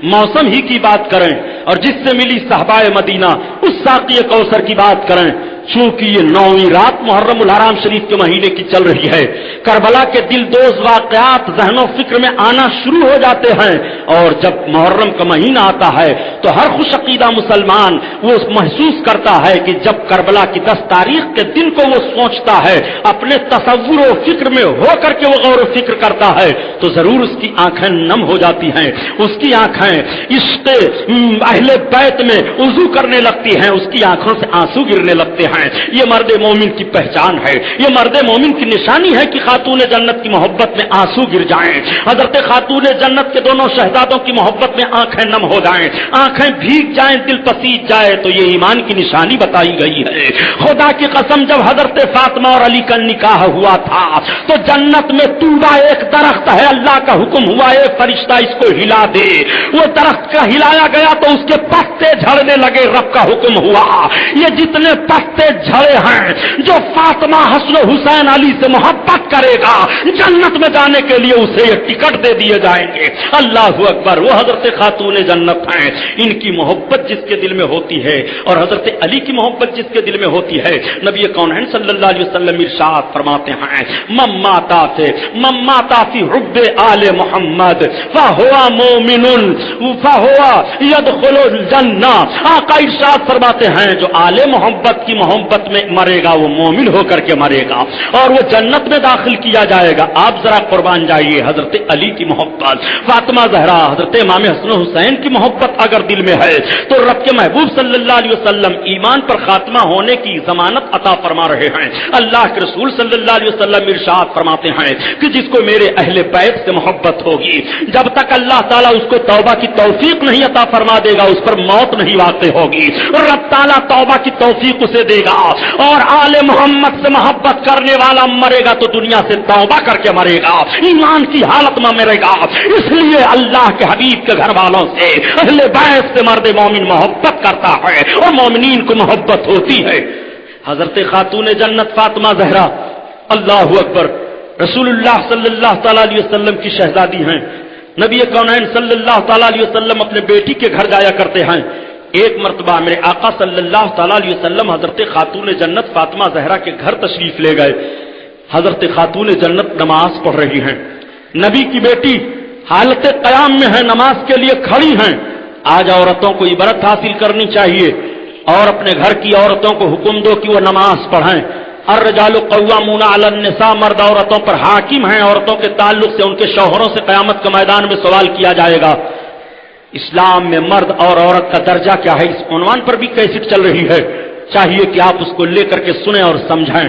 موسم ہی کی بات کریں اور جس سے ملی صحابہ مدینہ اس ساقی کوثر کی بات کریں. چونکہ یہ 9ویں رات محرم الحرام شریف کے مہینے کی چل رہی ہے, کربلا کے دل دوز واقعات ذہن و فکر میں آنا شروع ہو جاتے ہیں, اور جب محرم کا مہینہ آتا ہے تو ہر خوش عقیدہ مسلمان وہ محسوس کرتا ہے کہ جب کربلا کی 10 تاریخ کے دن کو وہ سوچتا ہے, اپنے تصور و فکر میں ہو کر کے وہ غور و فکر کرتا ہے, تو ضرور اس کی آنکھیں نم ہو جاتی ہیں, اس کی آنکھیں عشق اہل بیت میں وضو کرنے لگتی ہیں, اس کی آنکھوں سے آنسو گرنے لگتے ہیں. یہ مرد مومن کی پہچان ہے, یہ مرد مومن کی نشانی ہے کہ خاتون جنت کی محبت میں آنسو گر جائیں. حضرت خاتون جنت کے دونوں شہزادوں کی محبت میں آنکھیں نم ہو جائیں, آنکھیں بھیگ جائیں, دل پسیج جائے, تو یہ ایمان کی نشانی بتائی گئی ہے. خدا کی قسم جب حضرت فاطمہ اور علی کا نکاح ہوا تھا تو جنت میں طوبہ ایک درخت ہے, اللہ کا حکم ہوا ہے فرشتہ اس کو ہلا دے. وہ درخت کا ہلایا گیا تو اس کے پتے جھڑنے لگے, رب کا حکم ہوا. یہ جتنے پتے جھڑے ہیں, جو فاطمہ حسن حسین علی سے محبت کرے گا جنت میں جانے کے لیے اسے یہ ٹکٹ دے دیے جائیں گے. اللہ اکبر. وہ حضرت خاتون جنت ہیں, ان کی محبت جس کے دل میں ہوتی ہے اور حضرت علی کی محبت جس کے دل میں ہوتی ہے, نبی کونین صلی اللہ علیہ وسلم ارشاد فرماتے ہیں مماتا فی حب آل محمد فہوا مومن فہوا یدخل الجنہ. آقا ارشاد فرماتے ہیں جو آل محبت کی محبت میں مرے گا وہ مومن ہو کر کے مرے گا اور وہ جنت میں داخل کیا جائے گا. آپ ذرا قربان جائیے, حضرت علی کی محبت, فاطمہ زہرا, حضرت امام حسن حسین کی محبت اگر دل میں ہے تو رب کے محبوب صلی اللہ علیہ وسلم ایمان پر خاتمہ ہونے کی ضمانت عطا فرما رہے ہیں. اللہ کے رسول صلی اللہ علیہ وسلم ارشاد فرماتے ہیں کہ جس کو میرے اہل بیت سے محبت ہوگی, جب تک اللہ تعالیٰ اس کو توبہ کی توفیق نہیں عطا فرما دے گا اس پر موت نہیں واقع ہوگی. رب تعالیٰ توبہ کی توفیق اسے دے گا, اور آل محمد سے محبت کرنے والا مرے گا تو دنیا سے توبہ کر کے مرے گا, ایمان کی حالت میں مرے گا. اس لیے اللہ کے حبیب کے گھر والوں سے اہل بیت سے مرد مومن محبت کرتا ہے اور مومنین کو محبت ہوتی ہے. حضرت خاتون جنت فاطمہ زہرا اللہ اکبر رسول اللہ صلی اللہ تعالی علیہ وسلم کی شہزادی ہیں. نبی کونین صلی اللہ تعالی علیہ وسلم اپنے بیٹی کے گھر جایا کرتے ہیں. ایک مرتبہ میرے آقا صلی اللہ تعالی علیہ وسلم حضرت خاتون جنت فاطمہ زہرا کے گھر تشریف لے گئے. حضرت خاتون جنت نماز پڑھ رہی ہیں. نبی کی بیٹی حالت قیام میں ہے, نماز کے لیے کھڑی ہیں. آج عورتوں کو عبرت حاصل کرنی چاہیے اور اپنے گھر کی عورتوں کو حکم دو کہ وہ نماز پڑھیں. الرجال قوامون علی النساء, مرد عورتوں پر حاکم ہیں. عورتوں کے تعلق سے ان کے شوہروں سے قیامت کے میدان میں سوال کیا جائے گا. اسلام میں مرد اور عورت کا درجہ کیا ہے, اس عنوان پر بھی کیسٹ چل رہی ہے, چاہیے کہ آپ اس کو لے کر کے سنیں اور سمجھیں.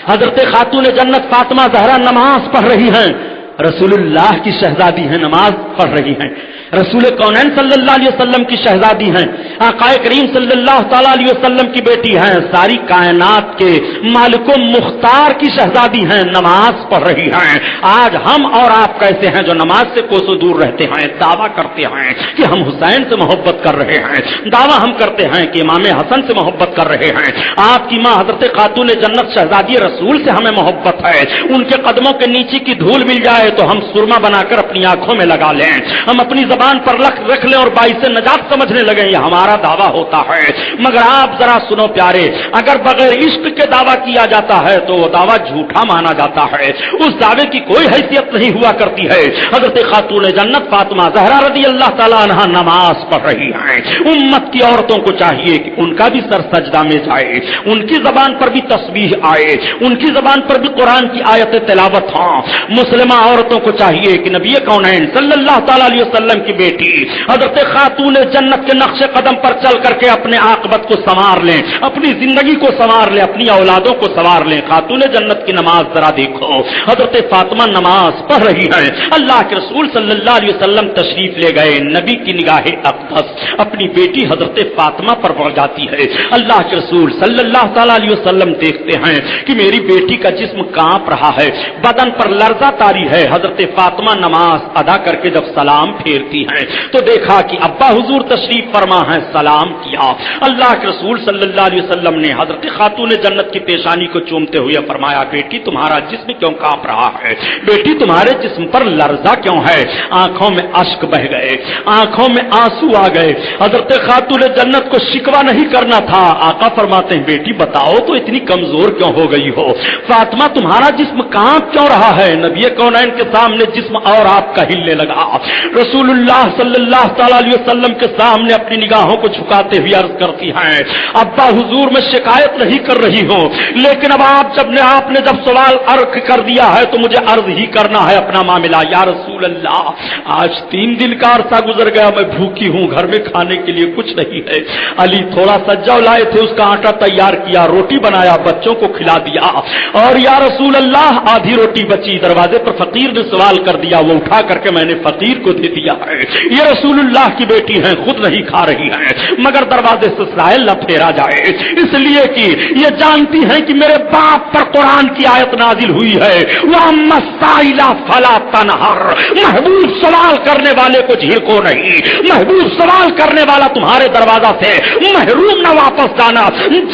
حضرت خاتون جنت فاطمہ زہرا نماز پڑھ رہی ہیں, رسول اللہ کی شہزادی ہیں, نماز پڑھ رہی ہیں. رسول کونین صلی اللہ علیہ وسلم کی شہزادی ہیں, آقا کریم صلی اللہ تعالی علیہ وسلم کی بیٹی ہیں, ساری کائنات کے مالک و مختار کی شہزادی ہیں, نماز پڑھ رہی ہیں. آج ہم اور آپ کیسے ہیں جو نماز سے کوسوں دور رہتے ہیں, دعویٰ کرتے ہیں کہ ہم حسین سے محبت کر رہے ہیں, دعویٰ ہم کرتے ہیں کہ امام حسن سے محبت کر رہے ہیں. آپ کی ماں حضرت خاتون جنت شہزادی رسول سے ہمیں محبت ہے, ان کے قدموں کے نیچے کی دھول مل جائے تو ہم سرما بنا کر اپنی آنکھوں میں لگا لیں, ہم اپنی زبان پر رکھ لیں اور باعث نجات سمجھنے لگیں, یہ ہمارا دعویٰ ہوتا ہے. مگر آپ ذرا سنو پیارے, اگر بغیر عشق کے دعویٰ کیا جاتا ہے تو وہ دعویٰ جھوٹا مانا جاتا ہے, اس دعوے کی کوئی حیثیت نہیں ہوا کرتی ہے. حضرت خاتون جنت فاطمہ زہرا رضی اللہ تعالیٰ عنہا نماز پڑھ رہی ہیں. امت کی عورتوں کو چاہیے کہ ان کا بھی سر سجدہ میں جائے, ان کی زبان پر بھی تسبیح آئے, ان کی زبان پر بھی قرآن کی آیت تلاوت ہاں. مسلمہ عورتوں کو چاہیے کہ نبی کونین صلی اللہ تعالی علیہ وسلم کی بیٹی حضرت خاتون جنت کے نقش قدم پر چل کر کے اپنے عاقبت کو سنوار لیں، اپنی زندگی کو سنوار لیں، اپنی اولادوں کو سنوار لیں۔ خاتون جنت کی نماز ذرا دیکھو، حضرت فاطمہ نماز پڑھ رہی ہے، اللہ کے رسول صلی اللہ علیہ وسلم تشریف لے گئے، نبی کی نگاہ اقدس اپنی بیٹی حضرت فاطمہ پر پڑ جاتی ہے۔ اللہ کے رسول صلی اللہ تعالی علیہ وسلم دیکھتے ہیں کہ میری بیٹی کا جسم کانپ رہا ہے، بدن پر لرزہ طاری ہے۔ حضرت فاطمہ نماز ادا کر کے جب سلام پھیرتی ہیں تو دیکھا کہ ابا حضور تشریف فرما ہے، سلام کیا۔ اللہ کے رسول صلی اللہ علیہ وسلم نے حضرت خاتون جنت کی پیشانی کو چومتے ہوئے فرمایا، بیٹی تمہارا جسم کیوں کانپ رہا ہے؟ بیٹی تمہارے جسم پر لرزہ کیوں ہے؟ آنکھوں میں اشک بہ گئے، آنکھوں میں آنسو آ گئے۔ حضرت خاتون جنت کو شکوہ نہیں کرنا تھا۔ آقا فرماتے ہیں، بیٹی بتاؤ تو اتنی کمزور کیوں ہو گئی ہو؟ فاطمہ تمہارا جسم کانپ کیوں رہا ہے؟ نبی کونین کے سامنے جسم اور آپ کا ہلنے لگا۔ رسول اللہ صلی اللہ تعالی علیہ وسلم کے سامنے اپنی نگاہوں کو جھکاتے ہوئے عرض کرتی ہیں، ابا حضور میں شکایت نہیں کر رہی ہوں، لیکن اب آپ نے جب سوال عرض کر دیا ہے تو مجھے عرض ہی کرنا ہے اپنا معاملہ۔ یا رسول اللہ، آج 3 دن کا عرصہ گزر گیا، میں بھوکی ہوں، گھر میں کھانے کے لیے کچھ نہیں ہے۔ علی تھوڑا سا جو لائے تھے اس کا آٹا تیار کیا، روٹی بنایا، بچوں کو کھلا دیا، اور یا رسول اللہ آدھی روٹی بچی، دروازے پر فقیر نے سوال کر دیا، وہ اٹھا کر کے میں نے فقیر کو دے دیا ہے۔ یہ رسول اللہ کی بیٹی ہیں، خود نہیں کھا رہی ہیں، مگر دروازے سے سائل نہ پھیرا جائے، اس لیے کہ یہ جانتی ہیں کہ میرے باپ پر قرآن کی آیت نازل ہوئی ہے، وَأَمَّا السَّائِلَ فَلَا تَنْهَرْ۔ محبوب سوال کرنے والے کو جھڑکو نہیں، محبوب سوال کرنے والا تمہارے دروازہ سے محروم نہ واپس جانا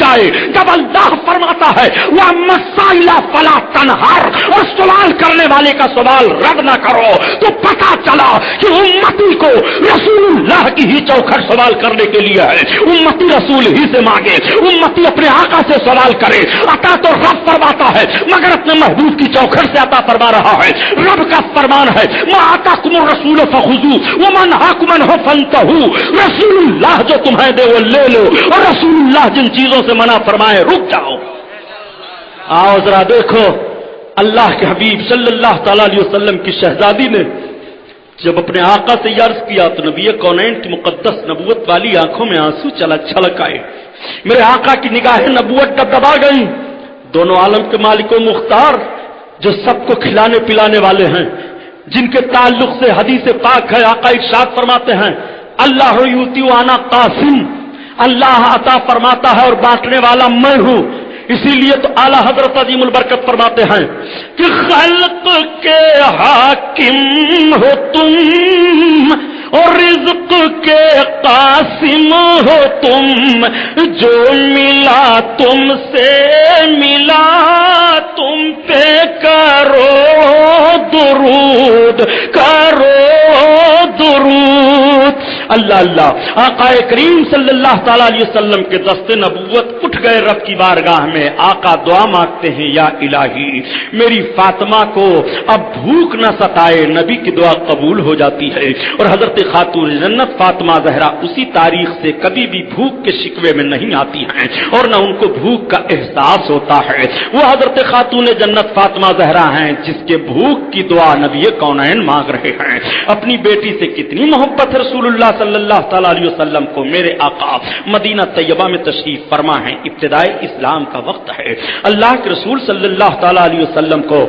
جائے۔ جب اللہ فرماتا ہے وَأَمَّا السَّائِلَ فَلَا تَنْهَرْ، اور سوال کرنے والے کا سوال رد نہ کرو، تو پتہ چلا کہ امتی کو رسول اللہ کی ہی چوکھٹ سوال کرنے کے لیے ہے۔ امتی رسول ہی سے مانگے، امتی اپنے آقا سے سوال کرے۔ عطا تو رب فرماتا ہے مگر اپنے محبوب کی چوکھٹ سے عطا فرما رہا ہے۔ رب کا فرمان ہے مَا آتَاكُمُ الرَّسُولُ فَخُذُوهُ وَمَا نَهَاكُمْ عَنْهُ فَانتَهُوا۔ رسول اللہ جو تمہیں دے وہ لے لو، اور رسول اللہ جن چیزوں سے منع فرمائے رک جاؤ۔ آؤ ذرا دیکھو، اللہ کے حبیب صلی اللہ تعالی علیہ وسلم کی شہزادی نے جب اپنے آقا سے عرض کیا تو نبی کونین کی مقدس نبوت والی آنکھوں میں آنسو چھلک آئے۔ میرے آقا کی نگاہیں نبوت دبدبا گئیں۔ دونوں عالم کے مالک و مختار جو سب کو کھلانے پلانے والے ہیں، جن کے تعلق سے حدیث پاک ہے، آقا ارشاد فرماتے ہیں اللہ یؤتی وانا قاسم، اللہ عطا فرماتا ہے اور بانٹنے والا میں ہوں۔ اسی لیے تو اعلیٰ حضرت عظیم البرکت فرماتے ہیں کہ خلق کے حاکم ہو تم اور رزق کے قاسم ہو تم، جو ملا تم سے ملا تم پہ کرو درود، کرو درود۔ اللہ اللہ، آقا کریم صلی اللہ تعالی علیہ وسلم کے دست نبوت اٹھ گئے رب کی بارگاہ میں۔ آقا دعا مانگتے ہیں، یا الہی میری فاطمہ کو اب بھوک نہ ستائے۔ نبی کی دعا قبول ہو جاتی ہے، اور حضرت خاتون جنت فاطمہ زہرا اسی تاریخ سے کبھی بھی بھوک کے شکوے میں نہیں آتی ہیں، اور نہ ان کو بھوک کا احساس ہوتا ہے۔ وہ حضرت خاتون جنت فاطمہ زہرا ہیں جس کے بھوک کی دعا نبی کونین مانگ رہے ہیں۔ اپنی بیٹی سے کتنی محبت ہے رسول اللہ صلی اللہ تعالی علیہ وسلم کو۔ میرے آقا مدینہ طیبہ میں تشریف فرما ہیں، ابتدائی اسلام کا وقت ہے۔ اللہ کے رسول صلی اللہ تعالی علیہ وسلم کو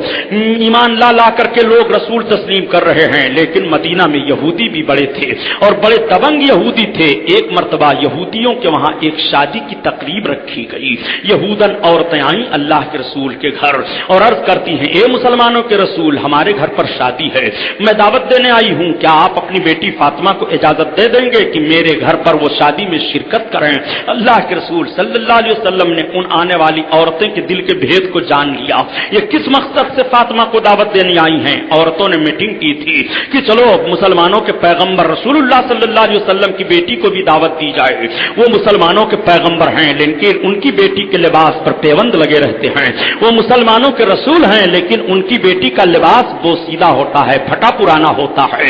ایمان لا کر کے لوگ رسول تسلیم کر رہے ہیں، لیکن مدینہ میں یہودی بھی بڑے تھے اور بڑے دبنگ یہودی تھے۔ ایک مرتبہ یہودیوں کے وہاں ایک شادی کی تقریب رکھی گئی۔ یہودن عورتیں آئیں اللہ کے رسول کے گھر اور عرض کرتی ہیں، اے مسلمانوں کے رسول، ہمارے گھر پر شادی ہے، میں دعوت دینے آئی ہوں، کیا آپ اپنی بیٹی فاطمہ کو اجازت دے دیں گے کہ میرے گھر پر وہ شادی میں شرکت کریں؟ اللہ کے رسول صلی اللہ علیہ وسلم نے ان آنے والی عورتیں کے دل کے بھید کو جان لیا۔ یہ کس مقصد سے فاطمہ کو دعوت دینے آئی ہیں؟ عورتوں نے میٹنگ کی تھی کہ چلو مسلمانوں کے پیغمبر رسول اللہ صلی اللہ علیہ وسلم کی بیٹی کو بھی دعوت دی جائے۔ وہ مسلمانوں کے پیغمبر ہیں لیکن ان کی بیٹی کے لباس پر پیوند لگے رہتے ہیں۔ وہ مسلمانوں کے رسول ہیں لیکن ان کی بیٹی کا لباس بوسیدہ ہوتا ہے، پھٹا پرانا ہوتا ہے۔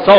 100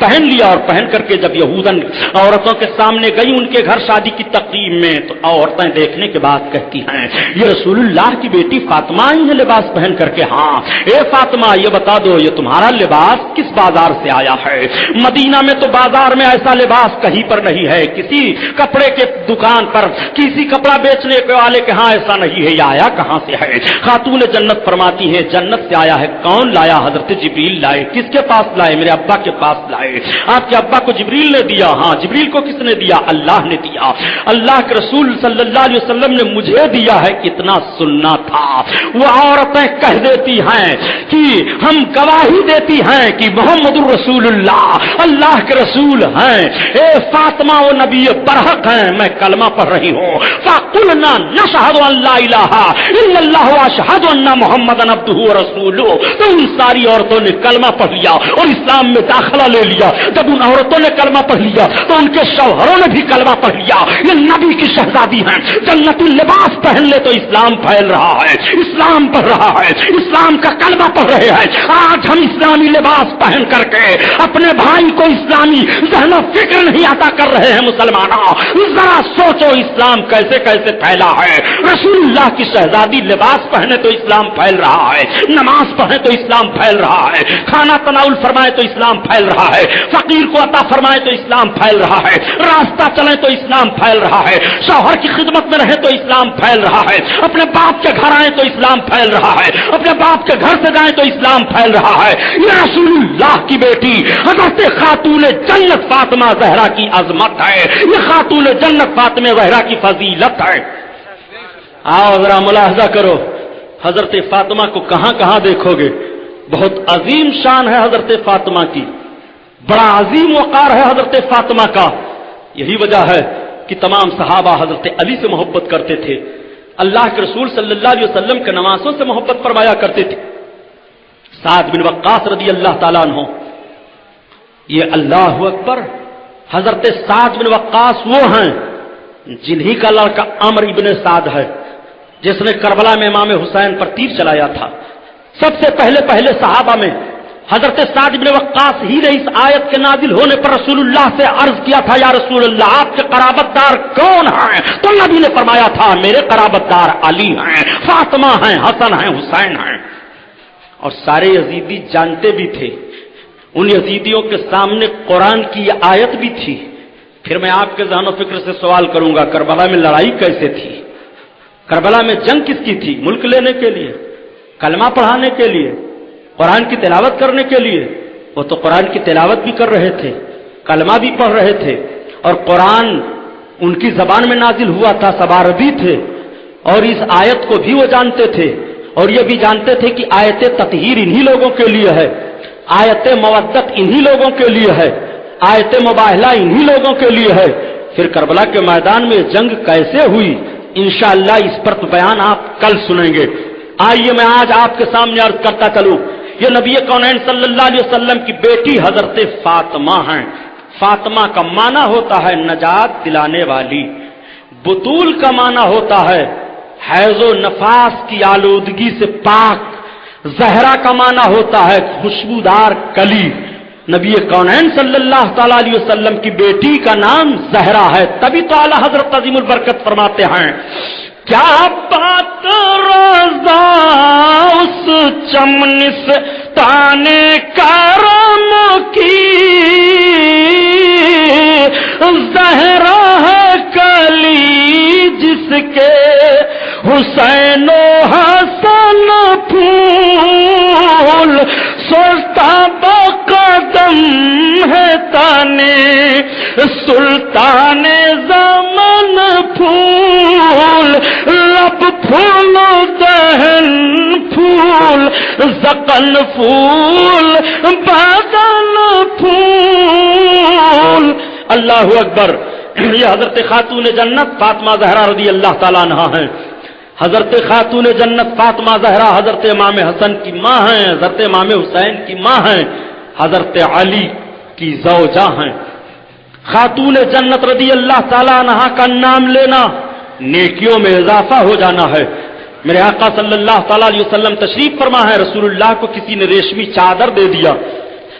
پہن لیا، اور پہن کر کے جب یہودن عورتوں کے سامنے گئی ان کے گھر شادی کی تقریب میں، تو عورتیں دیکھنے کے بعد کہتی ہیں یہ رسول اللہ کی بیٹی فاطمہ ہی ہے لباس پہن کر کے. ہاں اے فاطمہ یہ بتا دو یہ تمہارا لباس کس بازار سے آیا ہے؟ مدینہ میں تو بازار میں ایسا لباس کہیں پر نہیں ہے، کسی کپڑے کے دکان پر کسی کپڑا بیچنے والے کے ہاں ایسا نہیں ہے، یہ آیا کہاں سے ہے؟ خاتون جنت فرماتی ہیں جنت سے آیا ہے. کون لایا؟ حضرت جبریل لائے. کس کے پاس لائے؟ میرے ابا کے پاس لائے. آپ کے ابا کو جبریل نے دیا. ہاں جبریل کو کس نے دیا؟ اللہ نے دیا. اللہ کے رسول صلی اللہ علیہ وسلم نے مجھے دیا ہے. اتنا سننا تھا. وہ عورتیں کہہ دیتی ہیں کہ ہم گواہی دیتی ہیں کہ محمد الرسول اللہ اللہ کے رسول ہیں. اے فاطمہ وہ نبی برحق ہیں. میں کلمہ پڑھ رہی ہوں. فَقُلْنَا نَشْهَدُ أَن لَّا إِلَٰهَ إِلَّا اللَّهُ وَأَشْهَدُ أَنَّ مُحَمَّدًا عَبْدُهُ وَرَسُولُهُ. تو ان ساری عورتوں نے کلمہ پڑھ لیا اور اسلام میں داخلہ لے لیا. جب ان عورتوں نے کلمہ پڑھ لیا تو ان کے شوہروں نے بھی کلمہ پڑھ لیا. یہ نبی کی شہزادی ہیں. جنتی لباس پہن لے تو اسلام پھیل رہا ہے، اسلام پڑھ رہا ہے، اسلام کا کلمہ پڑھ رہے ہیں. آج ہم اسلامی لباس پہن کر کے اپنے بھائی کو اسلامی ذہن و فکر نہیں عطا کر رہے ہیں. مسلمانوں ذرا سوچو اسلام کیسے کیسے پھیلا ہے. رسول اللہ کی شہزادی لباس پہنے تو اسلام پھیل رہا ہے، نماز پڑھے تو اسلام پھیل رہا ہے، کھانا تناول فرمائے تو اسلام پھیل رہا ہے، فقیر کو عطا فرمائے تو اسلام پھیل رہا ہے، راستہ چلے تو اسلام پھیل رہا ہے، شوہر کی خدمت میں رہے تو اسلام پھیل رہا ہے، اپنے باپ کے گھر آئے تو اسلام پھیل رہا ہے، اپنے باپ کے گھر سے جائیں تو اسلام پھیل رہا ہے. یہ رسول اللہ کی بیٹی حضرت خاتون جنت فاطمہ زہرا کی عظمت ہے. یہ خاتون جنت فاطمہ زہرا کی فضیلت ہے. آؤ ذرا ملاحظہ کرو حضرت فاطمہ کو کہاں کہاں دیکھو گے. بہت عظیم شان ہے حضرت فاطمہ کی، بڑا عظیم وقار ہے حضرت فاطمہ کا. یہی وجہ ہے کہ تمام صحابہ حضرت علی سے محبت کرتے تھے، اللہ کے رسول صلی اللہ علیہ وسلم کے نواسوں سے محبت فرمایا کرتے تھے. سعد بن وقاص رضی اللہ تعالیٰ عنہ، یہ اللہ اکبر، حضرت سعد بن وقاص وہ ہیں جنہی کا لڑکا عمرو ابن سعد ہے جس نے کربلا میں امام حسین پر تیر چلایا تھا. سب سے پہلے صحابہ میں حضرت سعد بن وقاص ہی نے اس آیت کے نازل ہونے پر رسول اللہ سے عرض کیا تھا یا رسول اللہ آپ کے قرابت دار کون ہیں؟ تو نبی نے فرمایا تھا میرے قرابت دار علی ہیں، فاطمہ ہیں، حسن ہیں، حسین ہیں. اور سارے یزیدی جانتے بھی تھے. ان یزیدیوں کے سامنے قرآن کی یہ آیت بھی تھی. پھر میں آپ کے ذہن و فکر سے سوال کروں گا کربلا میں لڑائی کیسے تھی؟ کربلا میں جنگ کس کی تھی؟ ملک لینے کے لیے، کلمہ پڑھانے کے لیے، قرآن کی تلاوت کرنے کے لیے. وہ تو قرآن کی تلاوت بھی کر رہے تھے، کلمہ بھی پڑھ رہے تھے، اور قرآن ان کی زبان میں نازل ہوا تھا، سب عربی تھے، اور اس آیت کو بھی وہ جانتے تھے، اور یہ بھی جانتے تھے کہ آیت تطہیر انہی لوگوں کے لیے ہے، آیت مودت انہی لوگوں کے لیے ہے، آیت مباہلہ انہی لوگوں کے لیے ہے. پھر کربلا کے میدان میں جنگ کیسے ہوئی انشاءاللہ اس پر تو بیان آپ کل سنیں گے. آئیے میں آج آپ کے سامنے عرض کرتا چلوں یہ نبی کونین صلی اللہ علیہ وسلم کی بیٹی حضرت فاطمہ ہیں. فاطمہ کا معنی ہوتا ہے نجات دلانے والی، بطول کا معنی ہوتا ہے حیض و نفاس کی آلودگی سے پاک، زہرا کا معنی ہوتا ہے خوشبودار کلی. نبی کونین صلی اللہ تعالی علیہ وسلم کی بیٹی کا نام زہرا ہے. تبھی تو اعلیٰ حضرت عظیم البرکت فرماتے ہیں کیا بات رضا اس چمنستان کرم کی، زہرا ہے کلی جس کے حسین و حسن پھول، سلطا بقدم ہے تانے سلطان زمن پھول، لب پھول دہن پھول، زقن پھول بدن پھول. اللہ اکبر. یہ حضرت خاتون جنت فاطمہ زہرا رضی اللہ تعالیٰ عنہا ہیں. حضرت خاتون جنت فاطمہ زہرا حضرت امام حسن کی ماں ہیں، حضرت امام حسین کی ماں ہیں، حضرت علی کی زوجہ ہیں. خاتون جنت رضی اللہ تعالیٰ عنہا کا نام لینا نیکیوں میں اضافہ ہو جانا ہے. میرے آقا صلی اللہ تعالیٰ علیہ وسلم تشریف فرما ہے، رسول اللہ کو کسی نے ریشمی چادر دے دیا.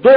2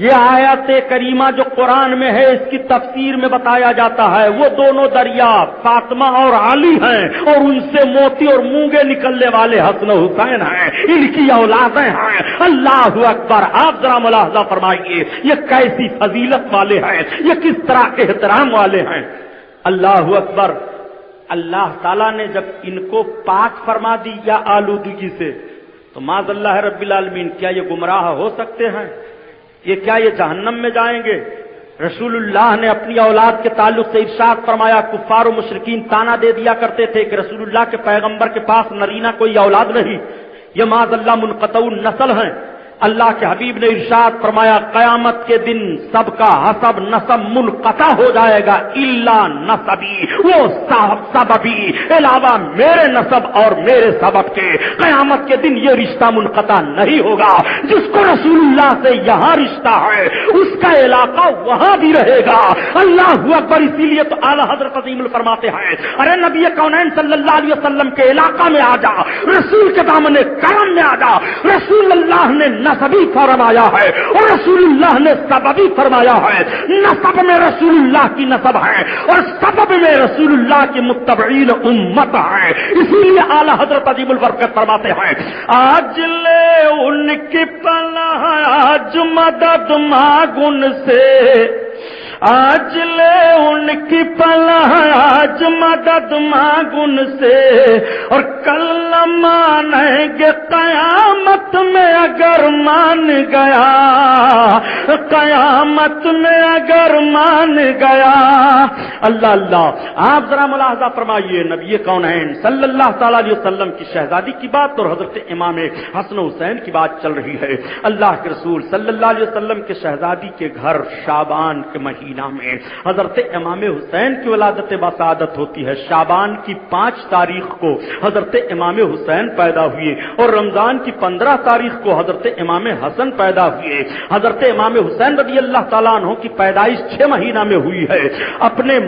یہ آیت کریمہ جو قرآن میں ہے اس کی تفسیر میں بتایا جاتا ہے وہ دونوں دریا فاطمہ اور علی ہیں اور ان سے موتی اور مونگے نکلنے والے حسن و حسین ہیں، ان کی اولادیں ہیں۔ اللہ اکبر! آپ ذرا ملاحظہ فرمائیے یہ کیسی فضیلت والے ہیں، یہ کس طرح کے احترام والے ہیں۔ اللہ اکبر! اللہ تعالیٰ نے جب ان کو پاک فرما دی یا آلودگی سے تو معاذ اللہ رب العالمین کیا یہ گمراہ ہو سکتے ہیں؟ یہ کیا یہ جہنم میں جائیں گے؟ رسول اللہ نے اپنی اولاد کے تعلق سے ارشاد فرمایا، کفار و مشرکین تانا دے دیا کرتے تھے کہ رسول اللہ کے پیغمبر کے پاس نرینہ کوئی اولاد نہیں، یہ معاذ اللہ منقطع النسل ہیں۔ اللہ کے حبیب نے ارشاد فرمایا، قیامت کے دن سب کا حسب نسب منقطع ہو جائے گا الا نسبی، وہ سببی، علاوہ میرے نسب اور میرے سبب کے قیامت کے دن یہ رشتہ منقطع نہیں ہوگا۔ جس کو رسول اللہ سے یہاں رشتہ ہے اس کا علاقہ وہاں بھی رہے گا۔ اللہ اکبر! اسی لیے تو اعلیٰ حضرت عظیم فرماتے ہیں، ارے نبی کونین صلی اللہ علیہ وسلم کے علاقہ میں آ جا، رسول کے دامن کرم میں آ جا۔ رسول اللہ نے نسبی فرمایا ہے اور رسول اللہ نے سببی فرمایا ہے۔ نسب میں رسول اللہ کی نسب ہے اور سبب میں رسول اللہ کی متبعین امت ہے۔ اسی لیے اعلیٰ حضرت عظیم البرکت فرماتے ہیں، آج لے ان کی پناہ آج مدد مانگ ان سے، آج لے ان کی پناہ آج مدد مانگ ان سے، اور کل نہ مانیں گے قیامت میں اگر مان گیا، قیامت میں اگر مان گیا۔ اللہ اللہ! آپ ذرا ملاحظہ فرمائیے، نبی کونین صلی اللہ تعالی علیہ وسلم کی شہزادی کی بات اور حضرت امام حسن و حسین کی بات چل رہی ہے۔ اللہ کے رسول صلی اللہ علیہ وسلم کے شہزادی کے گھر شعبان کے مہینہ میں حضرت امام حسین کی ولادت بسعادت ہوتی ہے۔ شعبان کی 5 تاریخ کو حضرت امام حسین پیدا ہوئے اور رمضان کی 15 تاریخ کو حضرت امام حسن پیدا ہوئے۔ حضرت امام حسین رضی اللہ تعالیٰ عنہ کی پیدائش 6 مہینہ میں ہوئی ہے۔ اپنے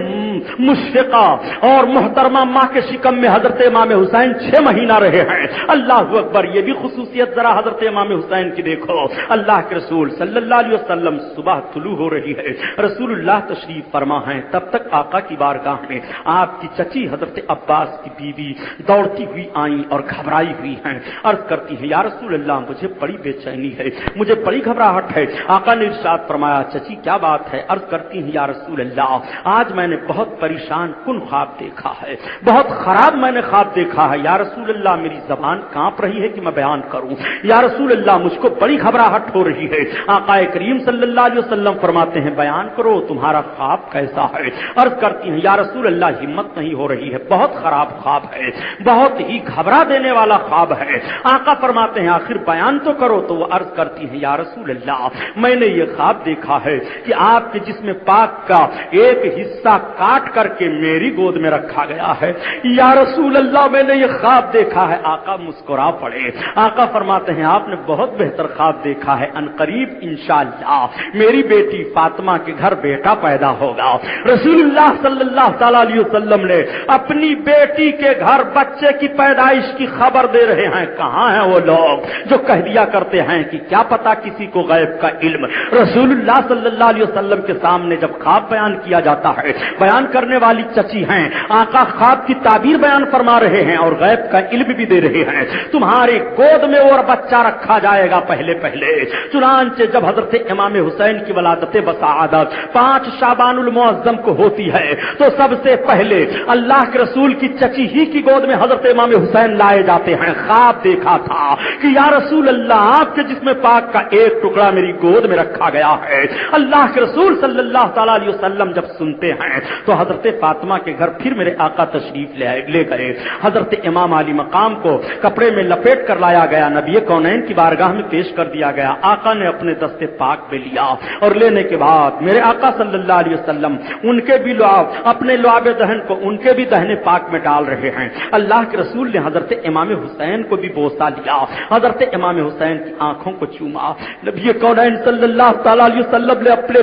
مشفقہ اور محترمہ ماں کے شکم میں حضرت امام حسین 6 مہینہ رہے ہیں۔ اللہ اکبر! یہ بھی خصوصیت ذرا حضرت امام حسین کی دیکھو۔ اللہ کے رسول صلی اللہ علیہ وسلم صبح طلوع ہو رہی ہے، رسول اللہ تشریف فرما ہیں، تب تک آقا کی بارگاہ میں آپ کی چچی حضرت عباس کی بیوی دوڑتی ہوئی آئیں اور گھبرائی ہوئی ہیں، عرض کرتی ہیں، یا رسول اللہ مجھے بڑی بے چینی ہے، مجھے بڑی گھبراہٹ ہے۔ آقا نے ارشاد فرمایا، چچی کیا بات ہے؟ عرض کرتی ہیں، یا رسول اللہ آج میں نے بہت پریشان کن خواب دیکھا ہے، بہت خراب میں نے خواب دیکھا ہے۔ یا رسول اللہ میری زبان کانپ رہی ہے کہ میں بیان کروں۔ یا رسول اللہ مجھ کو بڑی گھبراہٹ ہو رہی ہے۔ آقا کریم صلی اللہ علیہ وسلم فرماتے ہیں، بیان کرو تمہارا خواب کیسا ہے؟ عرض کرتی ہیں، یا رسول اللہ ہمت نہیں ہو رہی ہے، بہت خراب خواب ہے، بہت ہی گھبرا دینے والا خواب ہے۔ آقا فرماتے ہیں، آخر بیان تو کرو۔ تو وہ عرض کرتی ہیں، یا رسول اللہ میں نے یہ خواب دیکھا ہے کہ آپ کے جسم پاک کا ایک حصہ کاٹ کر کے میری گود میں رکھا گیا ہے۔ یا رسول اللہ میں نے یہ خواب دیکھا ہے۔ آقا مسکرا پڑے۔ آقا فرماتے ہیں، آپ نے بہت بہتر خواب دیکھا ہے، عنقریب انشاءاللہ میری بیٹی فاطمہ کے گھر بیٹا پیدا ہوگا۔ رسول اللہ صلی اللہ تعالی علیہ وسلم نے اپنی بیٹی کے گھر بچے کی پیدائش کی خبر دے رہے ہیں۔ کہاں ہیں وہ لوگ جو کہہ دیا کرتے ہیں کہ کیا پتا کسی کو غیب کا علم؟ رسول اللہ صلی اللہ علیہ وسلم کے سامنے جب خواب بیان کیا جاتا ہے، بیان کرنے والی چچی ہیں، آقا خواب کی تعبیر بیان فرما رہے ہیں اور غیب کا علم بھی دے رہے ہیں۔ تمہاری گود میں اور بچہ رکھا جائے گا پہلے پہلے۔ چنانچہ جب حضرت امام حسین کی ولادت بسعادت 5 شعبان المعظم کو ہوتی ہے تو سب سے پہلے اللہ کے رسول کی چچی ہی کی گود میں حضرت امام حسین لائے جاتے ہیں۔ خواب دیکھا تھا کہ یا رسول اللہ آپ کے جسم پاک کا ایک ٹکڑا میری گود میں رکھا گیا ہے۔ اللہ کے رسول صلی اللہ تعالی علیہ وسلم جب سنتے ہیں تو حضرت فاطمہ کے گھر پھر میرے آقا تشریف لے گئے۔ حضرت امام علی مقام کو کپڑے میں لپیٹ کر لایا گیا، نبی کونین کی بارگاہ میں پیش کر دیا گیا۔ آقا نے اپنے دستے پاک میں لیا اور لینے کے بعد میرے آقا صلی اللہ علیہ وسلم ان کے بھی لعاب اپنے لعاب دہن کو ان کے بھی دہنے پاک میں ڈال رہے ہیں۔ اللہ کے رسول نے حضرت امام حسین کو بھی بوسہ لیا، حضرت امام حسین کی آنکھوں کو چوما۔ نبی کونین صلی اللہ تعالی علیہ وسلم نے اپنے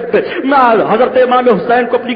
حضرت امام حسین کو اپنی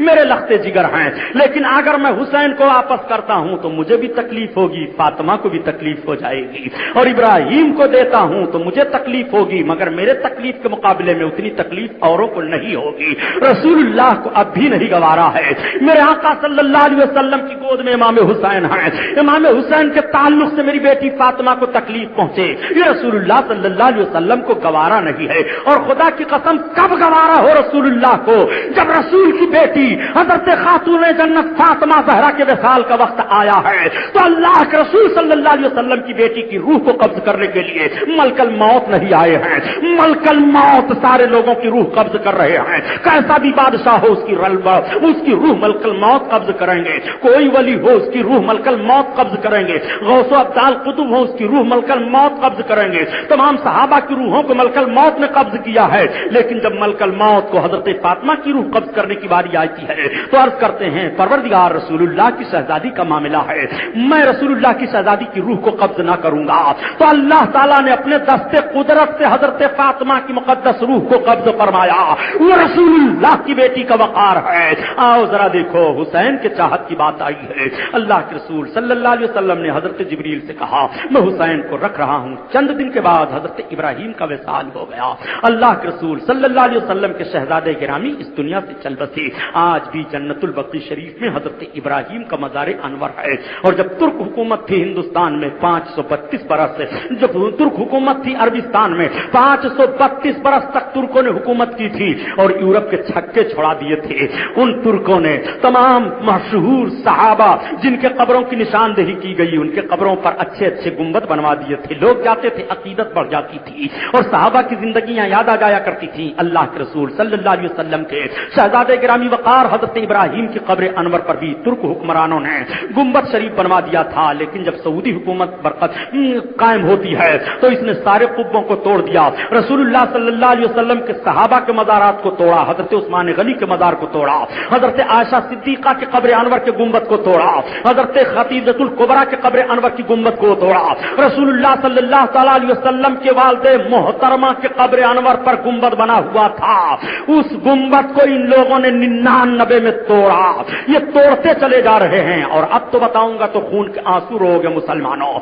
میرے لخت جگر ہیں، لیکن اگر میں حسین کو واپس کرتا ہوں تو مجھے بھی تکلیف ہوگی، فاطمہ کو بھی تکلیف ہو جائے گی، اور ابراہیم کو دیتا ہوں تو مجھے تکلیف ہوگی، مگر میرے تکلیف کے مقابلے میں اتنی تکلیف اوروں کو نہیں ہوگی۔ رسول اللہ کو اب بھی نہیں گوارا ہے میرے آقا صلی اللہ علیہ وسلم کی گود میں امام حسین ہیں، امام حسین کے تعلق سے میری بیٹی فاطمہ کو تکلیف پہنچے، یہ رسول اللہ صلی اللہ علیہ وسلم کو گوارا نہیں ہے۔ اور خدا کی قسم کب گوارا ہو رسول اللہ کو؟ جب رسول کی بیٹی حضرت خاتون جنت فاطمہ زہرا کے وصال کا وقت آیا ہے تو اللہ کے رسول صلی اللہ علیہ وسلم کی بیٹی کی روح کو قبض کرنے کے لیے ملک الموت نہیں آئے ہیں، ملک الموت سارے لوگوں کی روح قبض کر رہے ہیں، کیسا بھی بادشاہ ہو اس کی روح ملک الموت قبض کریں گے، کوئی ولی ہو اس کی روح ملک الموت قبض کریں گے، غوث و ابدال قطب ہو اس کی روح ملک الموت قبض کریں گے، تمام صحابہ کی روحوں کو ملک الموت نے قبض کیا ہے، لیکن جب ملک الموت کو حضرت فاطمہ کی روح قبض کرنے کی باری آتی ہے تو عرض کرتے ہیں پروردگار رسول اللہ کی شہزادی کا معاملہ ہے، میں رسول اللہ کی شہزادی کی روح کو قبض نہ کروں گا، تو اللہ تعالیٰ نے اپنے دستے قدرت سے حضرت فاطمہ کی مقدس روح کو قبض فرمایا، وہ رسول اللہ کی بیٹی کا وقار ہے۔ آؤ ذرا دیکھو حسین کے چاہت کی بات آئی ہے، اللہ کے رسول صلی اللہ علیہ وسلم نے حضرت جبریل سے کہا میں حسین کو رکھ رہا ہوں، چند دن کے بعد حضرت ابراہیم کا وصال ہو گیا، اللہ کے رسول صلی اللہ علیہ وسلم کے شہزادے گرامی اس دنیا سے چل بسے، آج بھی جنت البقیع شریف میں حضرت ابراہیم کا مزار انور ہے، اور جب ترک حکومت تھی ہندوستان میں 532 برس، جب ترک حکومت تھی عربستان میں 532 برس تک ترکوں نے حکومت کی تھی اور یورپ کے چھکے چھڑا دیے تھے، ان ترکوں نے تمام مشہور صحابہ جن کے قبروں کی نشاندہی کی گئی ان کے قبروں پر اچھے اچھے گنبد بنوا دیے تھے، لوگ جاتے تھے عقیدت بڑھ جاتی تھی اور صحابہ کی زندگیاں یاد آ جایا کرتی تھی۔ اللہ کے رسول صلی اللہ علیہ وسلم کے شہزادے گرامی وقار حضرت ابراہیم کی قبر انور پر بھی ترک حکمرانوں نے گنبد شریف بنوا دیا تھا، لیکن جب سعودی حکومت برقت قائم ہوتی ہے تو اس نے سارے قبوں کو توڑ دیا، رسول اللہ صلی اللہ علیہ وسلم کے صحابہ کے مزارات کو توڑا، حضرت عثمان غنی کے مزار کو توڑا، حضرت عائشہ صدیقہ کے قبر انور کے گنبد کو توڑا، حضرت خدیجہ الکبریٰ کے قبر انور کی گنبد کو توڑا، رسول اللہ صلی اللہ تعالی علیہ وسلم کے والد محترمہ کے قبر انور پر گنبد بنا ہوا تھا، اس گنبد کو ان لوگوں نے 99 میں توڑا، یہ توڑتے چلے جا رہے ہیں، اور اب تو بتاؤں گا تو خون کے آنسو رو گے مسلمانوں،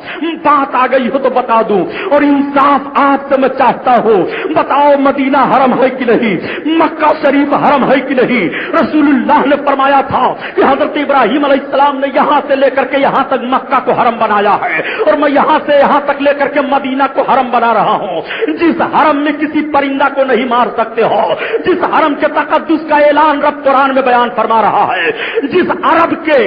بات آ گئی ہو تو بتا دوں، اور انصاف آپ سے میں چاہتا ہوں، بتاؤ مدینہ حرم ہے کہ نہیں، مکہ شریف حرم ہے کہ نہیں؟ رسول اللہ نے فرمایا تھا کہ حضرت ابراہیم علیہ السلام نے یہاں سے لے کر کے یہاں تک مکہ کو حرم بنایا ہے، اور میں یہاں سے یہاں تک لے کر کے مدینہ کو حرم بنا رہا ہوں، جس حرم میں کسی پرندہ کو نہیں مار سکتے ہو، جس حرم کے تقدس کا اعلان رب قرآن میں بیان فرما رہا ہے، جس عرب کے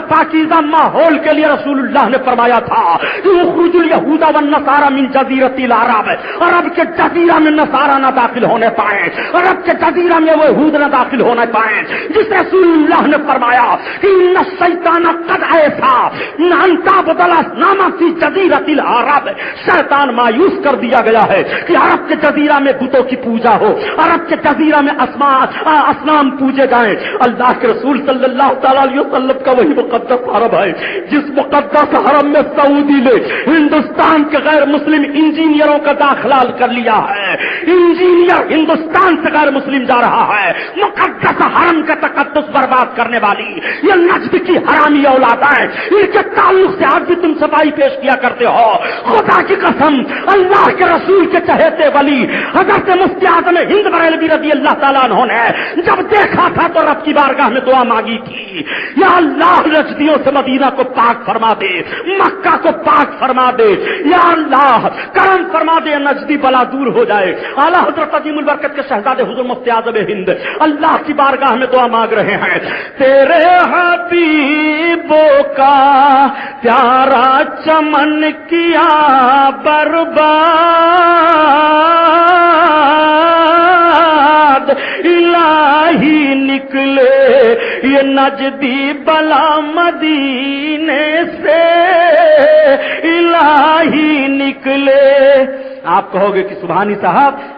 پاکیزہ ماحول کے لیے رسول اللہ نے فرمایا تھا کہ اخرج الیہود والنصارى من جزیرۃ العرب، عرب کے جزیرہ میں نصارہ نہ داخل ہونے پائے، عرب کے جزیرہ میں وہ یہود نہ داخل ہونے پائے، جس رسول اللہ نے فرمایا کہ ان الشیطان قد ایسا ان تعبد الاصنام فی جزیرۃ العرب، شیطان مایوس کر دیا گیا ہے کہ عرب کے جزیرہ میں بتوں کی پوجا ہو، عرب کے جزیرہ میں اصنام پوجے جائیں۔ اللہ کے رسول صلی اللہ تعالی علیہ وسلم کا وہی مقدس حرم ہے جس مقدس حرم میں سعودی نے ہندوستان کے غیر مسلم انجینئروں کا داخلہ کر لیا ہے، انجینئر ہندوستان سے غیر مسلم جا رہا ہے، مقدس حرم کا تقدس برباد کرنے والی یہ نجد کی حرامی اولادیں، ان کے تعلق سے آج بھی تم صفائی پیش کیا کرتے ہو۔ خدا کی قسم اللہ کے رسول کے چہیتے ولی حضرت مفتی اعظم ہند بریلوی رضی اللہ تعالیٰ عنہ نے جب دیکھا تھا تو رب کی بارگاہ میں دعا مانگی تھی، یا اللہ نجدیوں سے مدینہ کو پاک فرما دے، مکہ کو پاک فرما دے، یا اللہ کرم فرما دے، نجدی بلا دور ہو جائے۔ اعلیٰ حضرت عظیم البرکت کے شہزادے حضور مفتی اعظم ہند اللہ کی بارگاہ میں دعا مانگ رہے ہیں، تیرے حبیبوں کا پیارا چمن کیا برباد، الہی نکلے یہ نجدی بلا مدینے سے، الہی نکلے۔ آپ کہو گے کہ سبحانی صاحب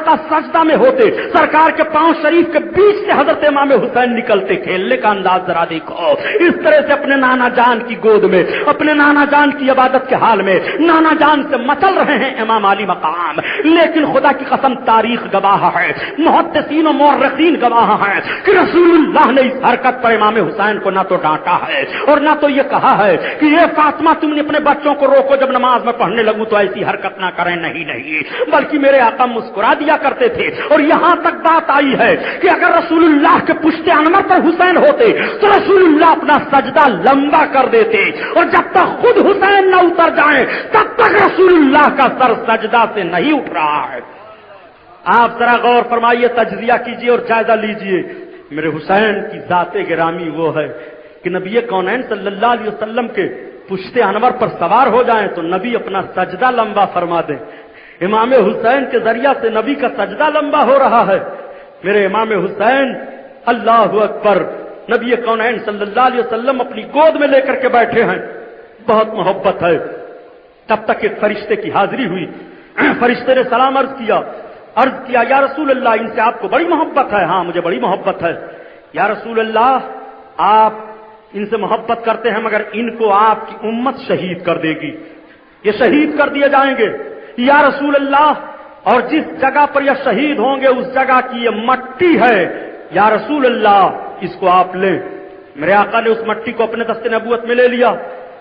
آقا سجدہ میں ہوتے، سرکار کے پاؤں شریف کے بیچ سے حضرت امام حسین نکلتے، کھیلنے کا انداز ذرا دیکھو، اس طرح سے اپنے نانا جان کی گود میں، اپنے نانا جان کی عبادت کے حال میں نانا جان سے مچل رہے ہیں امام علی مقام. لیکن خدا کی قسم تاریخ گواہ ہے، محدثین و مورخین گواہ ہیں کہ رسول اللہ نے اس حرکت پر امام حسین کو نہ تو ڈانٹا ہے اور نہ تو یہ کہا ہے کہ یہ فاطمہ تم نے اپنے بچوں کو روکو، جب نماز میں پڑھنے لگوں تو ایسی حرکت نہ کریں. نہیں، بلکہ میرے آقا مسکرا دیا کرتے تھے. اور یہاں تک بات آئی ہے کہ اگر رسول اللہ کے پشت انور پر حسین ہوتے تو رسول اللہ اپنا سجدہ لمبا کر دیتے، اور جب تک خود حسین نہ اتر جائیں تب تک رسول اللہ کا سر سجدہ سے نہیں اٹھ رہا ہے. آپ ذرا غور فرمائیے، تجزیہ کیجیے اور جائزہ لیجیے. میرے حسین کی ذات گرامی وہ ہے کہ نبی کونین صلی اللہ علیہ وسلم کے پشت انور پر سوار ہو جائیں تو نبی اپنا سجدہ لمبا فرما دیں. امام حسین کے ذریعہ سے نبی کا سجدہ لمبا ہو رہا ہے. میرے امام حسین اللہ اکبر، نبی کونین صلی اللہ علیہ وسلم اپنی گود میں لے کر کے بیٹھے ہیں، بہت محبت ہے. تب تک ایک فرشتے کی حاضری ہوئی. فرشتے نے سلام عرض کیا یا رسول اللہ، ان سے آپ کو بڑی محبت ہے؟ ہاں مجھے بڑی محبت ہے. یا رسول اللہ، آپ ان سے محبت کرتے ہیں مگر ان کو آپ کی امت شہید کر دے گی، یہ شہید کر دیے جائیں گے. یا رسول اللہ، اور جس جگہ پر یہ شہید ہوں گے اس جگہ کی یہ مٹی ہے، یا رسول اللہ اس کو آپ لیں. میرے آقا نے اس مٹی کو اپنے دست نبوت میں لے لیا.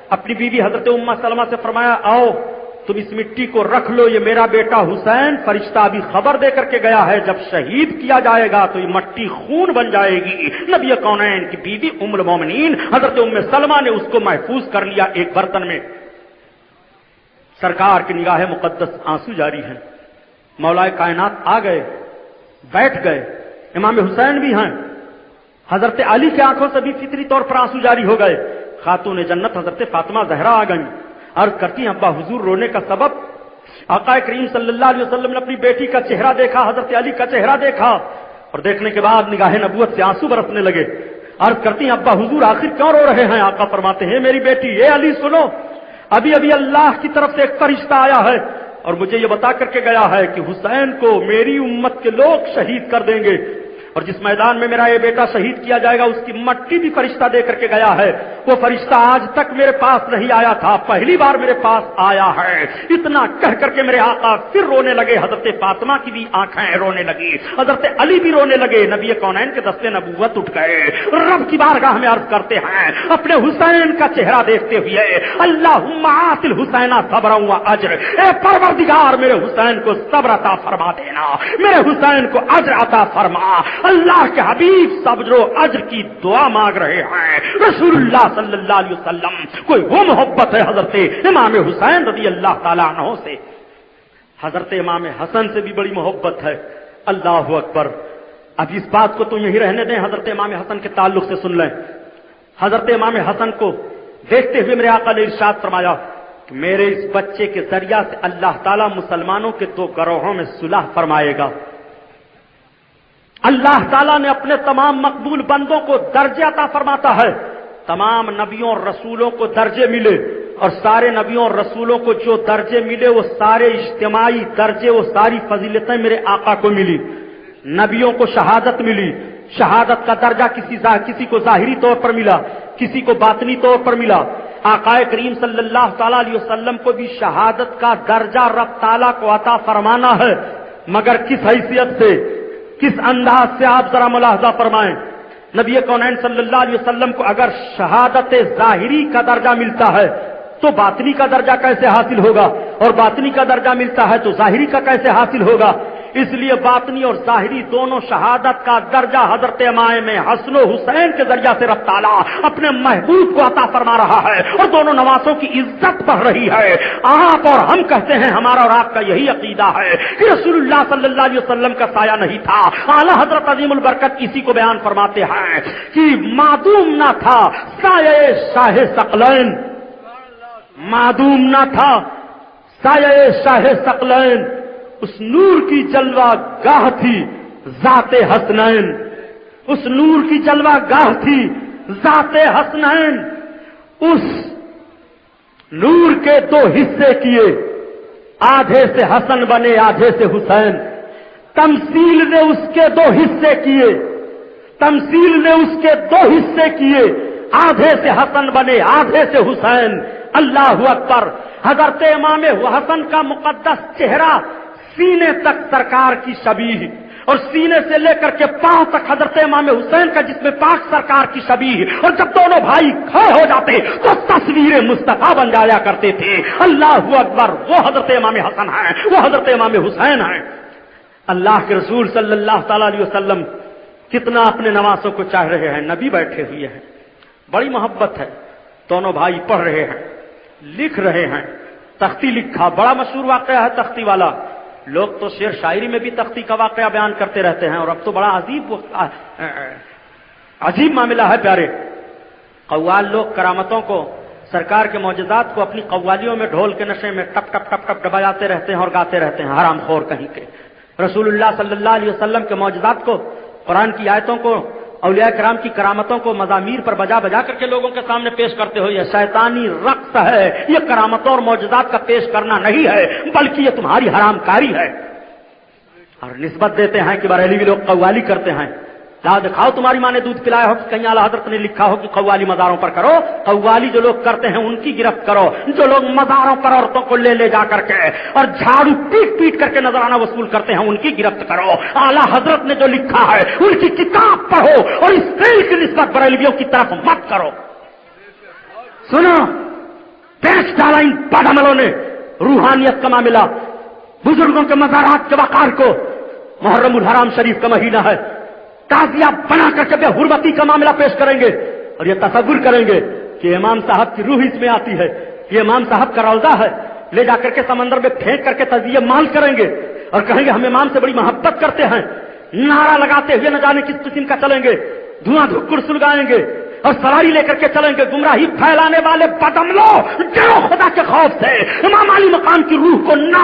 اپنی بیوی حضرت ام سلمہ سے فرمایا آؤ تم اس مٹی کو رکھ لو، یہ میرا بیٹا حسین فرشتہ ابھی خبر دے کر کے گیا ہے، جب شہید کیا جائے گا تو یہ مٹی خون بن جائے گی. نبی کونین کی بیوی ام المومنین حضرت ام سلمہ نے اس کو محفوظ کر لیا ایک برتن میں. سرکار کی نگاہ مقدس آنسو جاری ہیں. مولا کائنات آ گئے، بیٹھ گئے. امام حسین بھی ہیں. حضرت علی کی آنکھوں سے بھی فطری طور پر آنسو جاری ہو گئے. خاتون جنت حضرت فاطمہ زہرا آ گئیں. عرض کرتی ہیں ابا حضور رونے کا سبب؟ آقا کریم صلی اللہ علیہ وسلم نے اپنی بیٹی کا چہرہ دیکھا، حضرت علی کا چہرہ دیکھا، اور دیکھنے کے بعد نگاہ نبوت سے آنسو برسنے لگے. عرض کرتی ہیں ابا حضور آخر کیوں رو رہے ہیں؟ آقا فرماتے ہیں میری بیٹی اے علی سنو، ابھی اللہ کی طرف سے ایک فرشتہ آیا ہے اور مجھے یہ بتا کر کے گیا ہے کہ حسین کو میری امت کے لوگ شہید کر دیں گے، اور جس میدان میں میرا یہ بیٹا شہید کیا جائے گا اس کی مٹی بھی فرشتہ دے کر کے گیا ہے. وہ فرشتہ آج تک میرے پاس نہیں آیا تھا، پہلی بار میرے پاس آیا ہے. اتنا کہہ کر کے میرے آقا پھر رونے لگے. حضرت فاطمہ کی بھی آنکھیں رونے لگی، حضرت علی بھی رونے لگے. نبی کونین کے دست نبوت اٹھ گئے. رب کی بارگاہ میں عرض کرتے ہیں اپنے حسین کا چہرہ دیکھتے ہوئے اللہم آت الحسین صبرا و اجر، اے پروردگار میرے حسین کو صبر عطا فرما دینا، میرے حسین کو اجر عطا فرما. اللہ کے حبیب صبر و اجر کی دعا مانگ رہے ہیں. رسول اللہ صلی اللہ علیہ وسلم کوئی وہ محبت ہے حضرت امام حسین رضی اللہ تعالیٰ عنہ سے. حضرت امام حسن سے بھی بڑی محبت ہے. اللہ اکبر. اب اس بات کو تو یہی رہنے دیں، حضرت امام حسن کے تعلق سے سن لیں. حضرت امام حسن کو دیکھتے ہوئے میرے آقا نے ارشاد فرمایا کہ میرے اس بچے کے ذریعہ سے اللہ تعالیٰ مسلمانوں کے دو گروہوں میں صلح فرمائے گا. اللہ تعالیٰ نے اپنے تمام مقبول بندوں کو درجے عطا فرماتا ہے. تمام نبیوں اور رسولوں کو درجے ملے، اور سارے نبیوں اور رسولوں کو جو درجے ملے وہ سارے اجتماعی درجے، وہ ساری فضیلتیں میرے آقا کو ملی. نبیوں کو شہادت ملی، شہادت کا درجہ کسی کو ظاہری طور پر ملا، کسی کو باطنی طور پر ملا. آقا کریم صلی اللہ تعالیٰ علیہ وسلم کو بھی شہادت کا درجہ رب تعالیٰ کو عطا فرمانا ہے، مگر کس حیثیت سے، کس انداز سے؟ آپ ذرا ملاحظہ فرمائیں. نبی کونین صلی اللہ علیہ وسلم کو اگر شہادت ظاہری کا درجہ ملتا ہے تو باطنی کا درجہ کیسے حاصل ہوگا؟ اور باطنی کا درجہ ملتا ہے تو ظاہری کا کیسے حاصل ہوگا؟ اس لیے باطنی اور ظاہری دونوں شہادت کا درجہ حضرت امام حسن و حسین کے ذریعہ سے رب تعالیٰ اپنے محبوب کو عطا فرما رہا ہے، اور دونوں نواسوں کی عزت بڑھ رہی ہے. آپ اور ہم کہتے ہیں، ہمارا اور آپ کا یہی عقیدہ ہے کہ رسول اللہ صلی اللہ علیہ وسلم کا سایہ نہیں تھا. اعلیٰ حضرت عظیم البرکت اسی کو بیان فرماتے ہیں کہ معدوم نہ تھا سایہ شاہ ثقلین، معدوم نہ تھا سایہ شاہ ثقلین. اس نور کی جلوہ گاہ تھی ذات حسنین، اس نور کی جلوہ گاہ تھی ذات حسنین. اس نور کے دو حصے کیے، آدھے سے حسن بنے آدھے سے حسین. تمثیل نے اس کے 2 حصے کیے، تمثیل نے اس کے 2 حصے کیے، آدھے سے حسن بنے آدھے سے حسین۔ اللہ اکبر۔ حضرت امام حسن کا مقدس چہرہ سینے تک سرکار کی شبیہ، اور سینے سے لے کر کے پاؤں تک حضرت امام حسین کا جسم پاک سرکار کی شبیہ، اور جب دونوں بھائی کھڑے ہو جاتے تو تصویر مصطفیٰ بن جایا کرتے تھے۔ اللہ اکبر۔ وہ حضرت امام حسن ہیں، وہ حضرت امام حسین ہیں۔ اللہ کے رسول صلی اللہ تعالی علیہ وسلم کتنا اپنے نواسوں کو چاہ رہے ہیں۔ نبی بیٹھے ہوئے ہیں، بڑی محبت ہے، دونوں بھائی پڑھ رہے ہیں، لکھ رہے ہیں۔ تختی لکھا، بڑا مشہور واقعہ ہے تختی والا۔ لوگ تو شعر شاعری میں بھی تختی کا واقعہ بیان کرتے رہتے ہیں، اور اب تو بڑا عجیب معاملہ ہے پیارے۔ قوال لوگ کرامتوں کو، سرکار کے معجزات کو اپنی قوالیوں میں ڈھول کے نشے میں ٹپ ٹپ ٹپ ٹپ ڈباتے رہتے ہیں اور گاتے رہتے ہیں، حرام خور کہیں کے۔ رسول اللہ صلی اللہ علیہ وسلم کے معجزات کو، قرآن کی آیتوں کو، اولیاء کرام کی کرامتوں کو مزامیر پر بجا بجا کر کے لوگوں کے سامنے پیش کرتے ہو، یہ شیطانی رقص ہے۔ یہ کرامتوں اور معجزات کا پیش کرنا نہیں ہے، بلکہ یہ تمہاری حرام کاری ہے۔ اور نسبت دیتے ہیں کہ بریلوی لوگ قوالی کرتے ہیں۔ لا دکھاؤ تمہاری ماں نے دودھ پلایا ہو کہ کہیں اعلیٰ حضرت نے لکھا ہو کہ قوالی مزاروں پر کرو۔ قوالی جو لوگ کرتے ہیں ان کی گرفت کرو، جو لوگ مزاروں پر عورتوں کو لے جا کر کے اور جھاڑو پیٹ پیٹ کر کے نذرانہ وصول کرتے ہیں ان کی گرفت کرو۔ اعلیٰ حضرت نے جو لکھا ہے ان کی کتاب پڑھو، اور اس فیل کی نسبت بریلویوں کی طرف مت کرو۔ سنو، پیش ڈالا ان باداملوں نے روحانیت کا معاملہ، بزرگوں کے مزارات کے وقار کو۔ محرم الحرام شریف کا مہینہ ہے، تعزیہ بنا کر کے بے حرمتی کا معاملہ پیش کریں گے، اور یہ تصور کریں گے کہ امام صاحب کی روح اس میں آتی ہے، یہ امام صاحب کا روضہ ہے، لے جا کر کے سمندر میں پھینک کر کے تعزیہ مال کریں گے، اور کہیں گے ہم امام سے بڑی محبت کرتے ہیں۔ نعرہ لگاتے ہوئے نہ جانے کس قسم کا چلیں گے، دھواں دھکڑ سلگائیں گے، اور سواری لے کر کے چلیں گے۔ گمراہی پھیلانے والے بدعملو، ڈرو خدا کے خوف سے، امام علی مقام کی روح کو نہ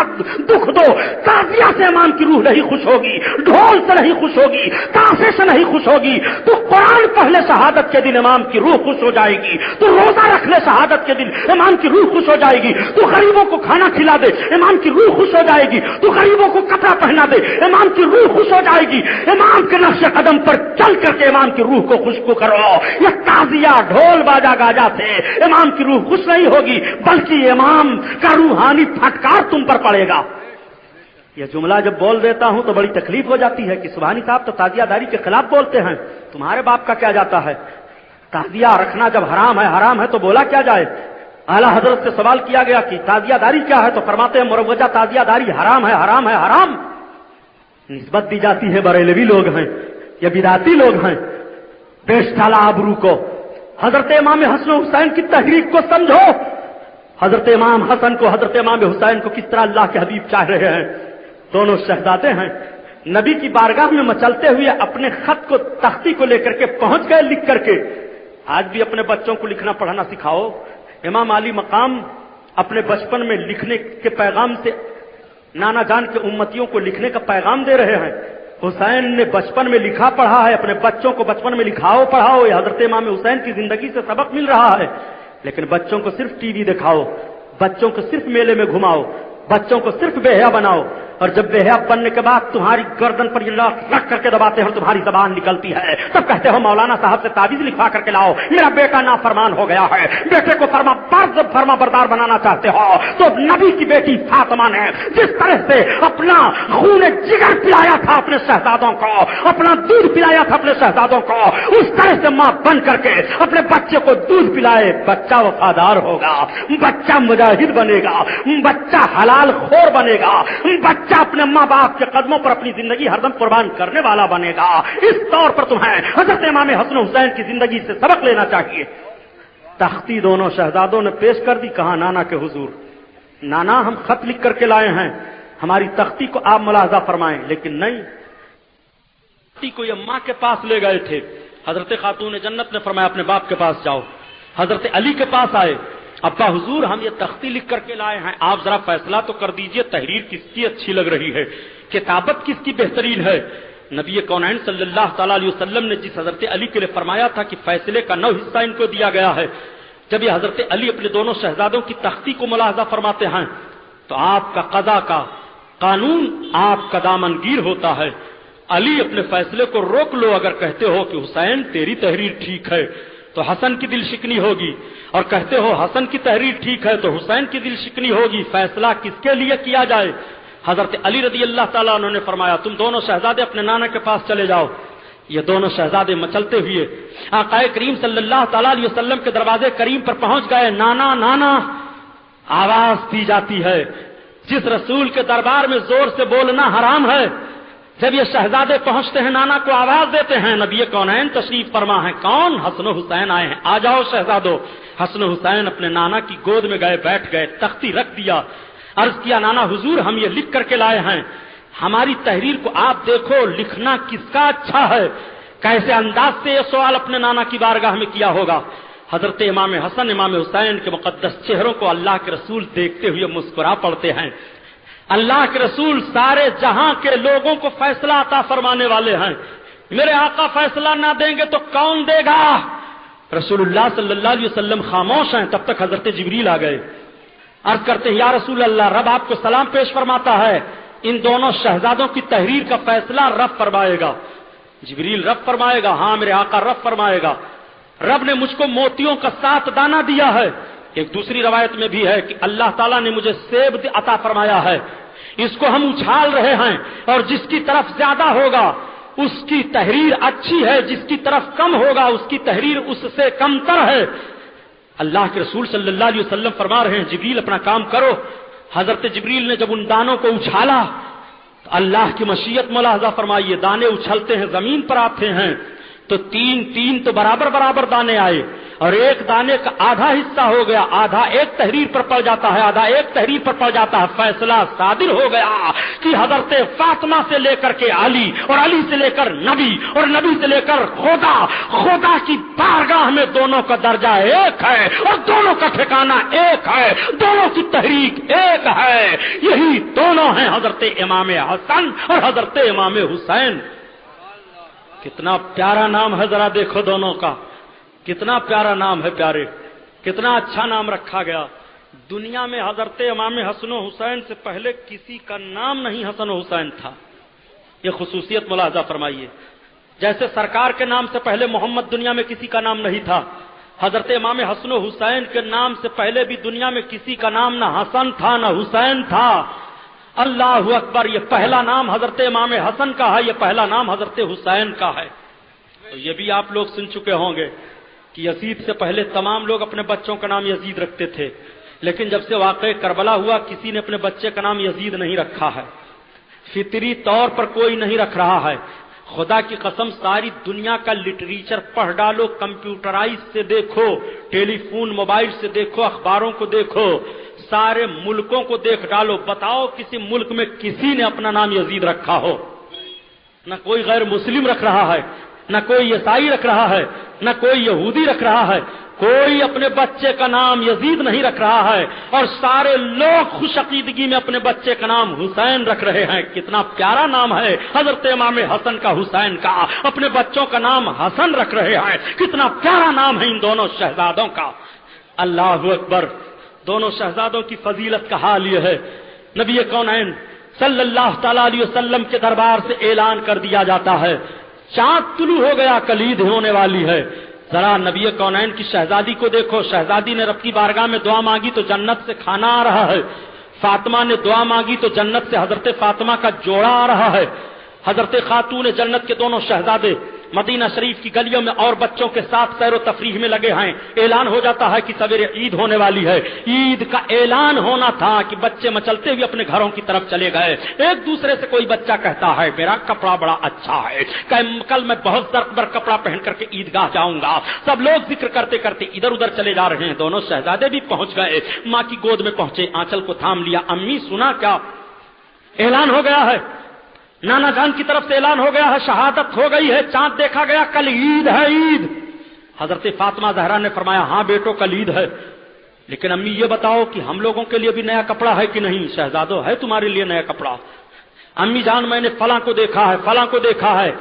دکھ دو۔ تعزیہ سے امام کی روح نہیں خوش ہوگی، ڈھول سے نہیں خوش ہوگی، تاشے سے نہیں خوش ہوگی۔ تو قرآن پڑھ لے شہادت کے دن امام کی روح خوش ہو جائے گی، تو روزہ رکھ لے شہادت کے دن امام کی روح خوش ہو جائے گی، تو غریبوں کو کھانا کھلا دے امام کی روح خوش ہو جائے گی، تو غریبوں کو کپڑا پہنا دے امام کی روح خوش ہو جائے گی۔ امام کے نقش قدم پر چل کر کے امام کی روح کو خوشبو کرو۔ یہ تعزیہ ڈھول باجا گاجا سے امام کی روح خوش نہیں ہوگی، بلکہ امام کا روحانی پھٹکار تم پر پڑے گا۔ یہ جملہ جب بول دیتا ہوں تو بڑی تکلیف ہو جاتی ہے کہ سبحانی صاحب تو تعزیہ داری کے خلاف بولتے ہیں، تمہارے باپ کا کیا جاتا ہے؟ تعزیہ رکھنا جب حرام ہے تو بولا کیا جائے؟ اعلیٰ حضرت سے سوال کیا گیا کہ تعزیہ داری کیا ہے، تو فرماتے ہیں مروجہ تعزیہ داری حرام ہے۔ نسبت دی جاتی ہے بریلوی لوگ ہیں، یہ بدعتی لوگ ہیں۔ پیش ڈالا آبرو کو۔ حضرت امام حسن و حسین کی تحریک کو سمجھو، حضرت امام حسن کو، حضرت امام حسین کو کس طرح اللہ کے حبیب چاہ رہے ہیں۔ دونوں شہزادے ہیں، نبی کی بارگاہ میں مچلتے ہوئے اپنے خط کو تختی کو لے کر کے پہنچ گئے لکھ کر کے۔ آج بھی اپنے بچوں کو لکھنا پڑھنا سکھاؤ۔ امام علی مقام اپنے بچپن میں لکھنے کے پیغام سے نانا جان کے امتیوں کو لکھنے کا پیغام دے رہے ہیں۔ حسین نے بچپن میں لکھا پڑھا ہے، اپنے بچوں کو بچپن میں لکھاؤ پڑھاؤ۔ یہ حضرت امام حسین کی زندگی سے سبق مل رہا ہے، لیکن بچوں کو صرف ٹی وی دکھاؤ، بچوں کو صرف میلے میں گھماؤ، بچوں کو صرف بے حیا بناؤ، اور جب بے حیا بننے کے بعد تمہاری گردن پر یہ رکھ کر کے دباتے ہیں اور تمہاری زبان نکلتی ہے، تب کہتے ہو مولانا صاحب سے تعویذ لکھوا کر کے لاؤ، میرا بیٹا نافرمان ہو گیا ہے۔ بیٹے کو فرما بردار بنانا چاہتے ہو تو نبی کی بیٹی فاطمہ نے جس طرح سے اپنا خون جگر پلایا تھا اپنے شہزادوں کو، اپنا دودھ پلایا تھا اپنے شہزادوں کو، اس طرح سے ماں بن کر کے اپنے بچے کو دودھ پلائے۔ بچہ وفادار ہوگا، بچہ مجاہد بنے گا، بچہ حلال خور بنے گا، بچہ اپنے ماں باپ کے قدموں پر اپنی زندگی ہردم قربان کرنے والا بنے گا۔ اس طور پر تمہیں حضرت امام حسن حسین کی زندگی سے سبق لینا چاہیے۔ تختی دونوں شہزادوں نے پیش کر دی، کہا نانا کے حضور، نانا ہم خط لکھ کر کے لائے ہیں، ہماری تختی کو آپ ملاحظہ فرمائیں۔ لیکن نہیں، تختی کو یہ ماں کے پاس لے گئے تھے۔ حضرت خاتون جنت نے فرمایا اپنے باپ کے پاس جاؤ۔ حضرت علی کے پاس آئے، ابا حضور ہم یہ تختی لکھ کر کے لائے ہیں، آپ ذرا فیصلہ تو کر دیجئے، تحریر کس کی اچھی لگ رہی ہے، کتابت کس کی بہترین ہے۔ نبی کونین صلی اللہ تعالی علیہ وسلم نے جس حضرت علی کے لیے فرمایا تھا کہ فیصلے کا 9 حصہ ان کو دیا گیا ہے، جب یہ حضرت علی اپنے دونوں شہزادوں کی تختی کو ملاحظہ فرماتے ہیں تو آپ کا قضا کا قانون آپ کا دامنگیر ہوتا ہے. علی اپنے فیصلے کو روک لو. اگر کہتے ہو کہ حسین تیری تحریر ٹھیک ہے تو حسن کی دل شکنی ہوگی، اور کہتے ہو حسن کی تحریر ٹھیک ہے تو حسین کی دل شکنی ہوگی. فیصلہ کس کے لیے کیا جائے؟ حضرت علی رضی اللہ تعالیٰ عنہ نے فرمایا تم دونوں شہزادے اپنے نانا کے پاس چلے جاؤ. یہ دونوں شہزادے مچلتے ہوئے آقا کریم صلی اللہ تعالیٰ علیہ وسلم کے دروازے کریم پر پہنچ گئے. نانا نانا آواز دی جاتی ہے. جس رسول کے دربار میں زور سے بولنا حرام ہے، جب یہ شہزادے پہنچتے ہیں نانا کو آواز دیتے ہیں. نبی کونین تشریف فرما ہے. کون؟ حسن و حسین آئے ہیں. آ جاؤ شہزادو. حسن و حسین اپنے نانا کی گود میں گئے، بیٹھ گئے، تختی رکھ دیا. عرض کیا نانا حضور ہم یہ لکھ کر کے لائے ہیں، ہماری تحریر کو آپ دیکھو، لکھنا کس کا اچھا ہے. کیسے انداز سے یہ سوال اپنے نانا کی بارگاہ میں کیا ہوگا. حضرت امام حسن امام حسین کے مقدس چہروں کو اللہ کے رسول دیکھتے ہوئے مسکرا پڑتے ہیں. اللہ کے رسول سارے جہاں کے لوگوں کو فیصلہ عطا فرمانے والے ہیں. میرے آقا فیصلہ نہ دیں گے تو کون دے گا؟ رسول اللہ صلی اللہ علیہ وسلم خاموش ہیں. تب تک حضرت جبریل آ گئے. عرض کرتے ہیں یا رسول اللہ رب آپ کو سلام پیش فرماتا ہے، ان دونوں شہزادوں کی تحریر کا فیصلہ رب فرمائے گا. جبریل رب فرمائے گا؟ ہاں میرے آقا رب فرمائے گا. رب نے مجھ کو موتیوں کا 7 دانہ دیا ہے. ایک دوسری روایت میں بھی ہے کہ اللہ تعالیٰ نے مجھے سیب عطا فرمایا ہے، اس کو ہم اچھال رہے ہیں، اور جس کی طرف زیادہ ہوگا اس کی تحریر اچھی ہے، جس کی طرف کم ہوگا اس کی تحریر اس سے کمتر ہے. اللہ کے رسول صلی اللہ علیہ وسلم فرما رہے ہیں جبریل اپنا کام کرو. حضرت جبریل نے جب ان دانوں کو اچھالا تو اللہ کی مشیت ملاحظہ فرمائیے، دانے اچھلتے ہیں زمین پر آتے ہیں تو 3 تو برابر برابر دانے آئے، اور ایک دانے کا آدھا حصہ ہو گیا، آدھا ایک تحریر پر پڑ جاتا ہے، آدھا ایک تحریر پر پڑ جاتا ہے. فیصلہ صادر ہو گیا کہ حضرت فاطمہ سے لے کر کے علی، اور علی سے لے کر نبی، اور نبی سے لے کر خدا، خدا کی بارگاہ میں دونوں کا درجہ ایک ہے، اور دونوں کا ٹھکانہ ایک ہے، دونوں کی تحریک ایک ہے. یہی دونوں ہیں حضرت امام حسن اور حضرت امام حسین. کتنا پیارا نام ہے، ذرا دیکھو دونوں کا، کتنا پیارا نام ہے پیارے، کتنا اچھا نام رکھا گیا. دنیا میں حضرت امام حسن و حسین سے پہلے کسی کا نام نہیں حسن و حسین تھا. یہ خصوصیت ملاحظہ فرمائیے. جیسے سرکار کے نام سے پہلے محمد دنیا میں کسی کا نام نہیں تھا، حضرت امام حسن و حسین کے نام سے پہلے بھی دنیا میں کسی کا نام نہ حسن تھا نہ حسین تھا. اللہ اکبر. یہ پہلا نام حضرت امام حسن کا ہے، یہ پہلا نام حضرت حسین کا ہے. تو یہ بھی آپ لوگ سن چکے ہوں گے کہ یزید سے پہلے تمام لوگ اپنے بچوں کا نام یزید رکھتے تھے، لیکن جب سے واقعہ کربلا ہوا کسی نے اپنے بچے کا نام یزید نہیں رکھا ہے. فطری طور پر کوئی نہیں رکھ رہا ہے. خدا کی قسم ساری دنیا کا لٹریچر پڑھ ڈالو، کمپیوٹرائز سے دیکھو، ٹیلی فون موبائل سے دیکھو، اخباروں کو دیکھو، سارے ملکوں کو دیکھ ڈالو، بتاؤ کسی ملک میں کسی نے اپنا نام یزید رکھا ہو؟ نہ کوئی غیر مسلم رکھ رہا ہے، نہ کوئی عیسائی رکھ رہا ہے، نہ کوئی یہودی رکھ رہا ہے. کوئی اپنے بچے کا نام یزید نہیں رکھ رہا ہے، اور سارے لوگ خوش عقیدگی میں اپنے بچے کا نام حسین رکھ رہے ہیں. کتنا پیارا نام ہے حضرت امام حسن کا، حسین کا. اپنے بچوں کا نام حسن رکھ رہے ہیں. کتنا پیارا نام ہے ان دونوں شہزادوں کا. اللہ اکبر. دونوں شہزادوں کی فضیلت کا حال یہ ہے، نبی کونین صلی اللہ تعالی علیہ وسلم کے دربار سے اعلان کر دیا جاتا ہے چاند طلوع ہو گیا، کلید ہونے والی ہے. ذرا نبی کونین کی شہزادی کو دیکھو. شہزادی نے رب کی بارگاہ میں دعا مانگی تو جنت سے کھانا آ رہا ہے. فاطمہ نے دعا مانگی تو جنت سے حضرت فاطمہ کا جوڑا آ رہا ہے. حضرت خاتون جنت کے دونوں شہزادے مدینہ شریف کی گلیوں میں اور بچوں کے ساتھ سیر و تفریح میں لگے ہیں. اعلان ہو جاتا ہے کہ سویرے عید ہونے والی ہے. عید کا اعلان ہونا تھا کہ بچے مچلتے ہوئے اپنے گھروں کی طرف چلے گئے. ایک دوسرے سے کوئی بچہ کہتا ہے میرا کپڑا بڑا اچھا ہے، کل میں بہت زرق کپڑا پہن کر کے عیدگاہ جاؤں گا. سب لوگ ذکر کرتے کرتے ادھر ادھر چلے جا رہے ہیں. دونوں شہزادے بھی پہنچ گئے، ماں کی گود میں پہنچے، آنچل کو تھام لیا. امی سنا کیا؟ اعلان ہو گیا ہے، نانا جان کی طرف سے اعلان ہو گیا ہے، شہادت ہو گئی ہے، چاند دیکھا گیا، کل عید ہے. عید. حضرت فاطمہ زہرا نے فرمایا ہاں بیٹو کل عید ہے، لیکن امی یہ بتاؤ کہ ہم لوگوں کے لیے بھی نیا کپڑا ہے کہ نہیں؟ شہزادو ہے تمہارے لیے نیا کپڑا. امی جان میں نے فلاں کو دیکھا ہے، فلاں کو دیکھا ہے.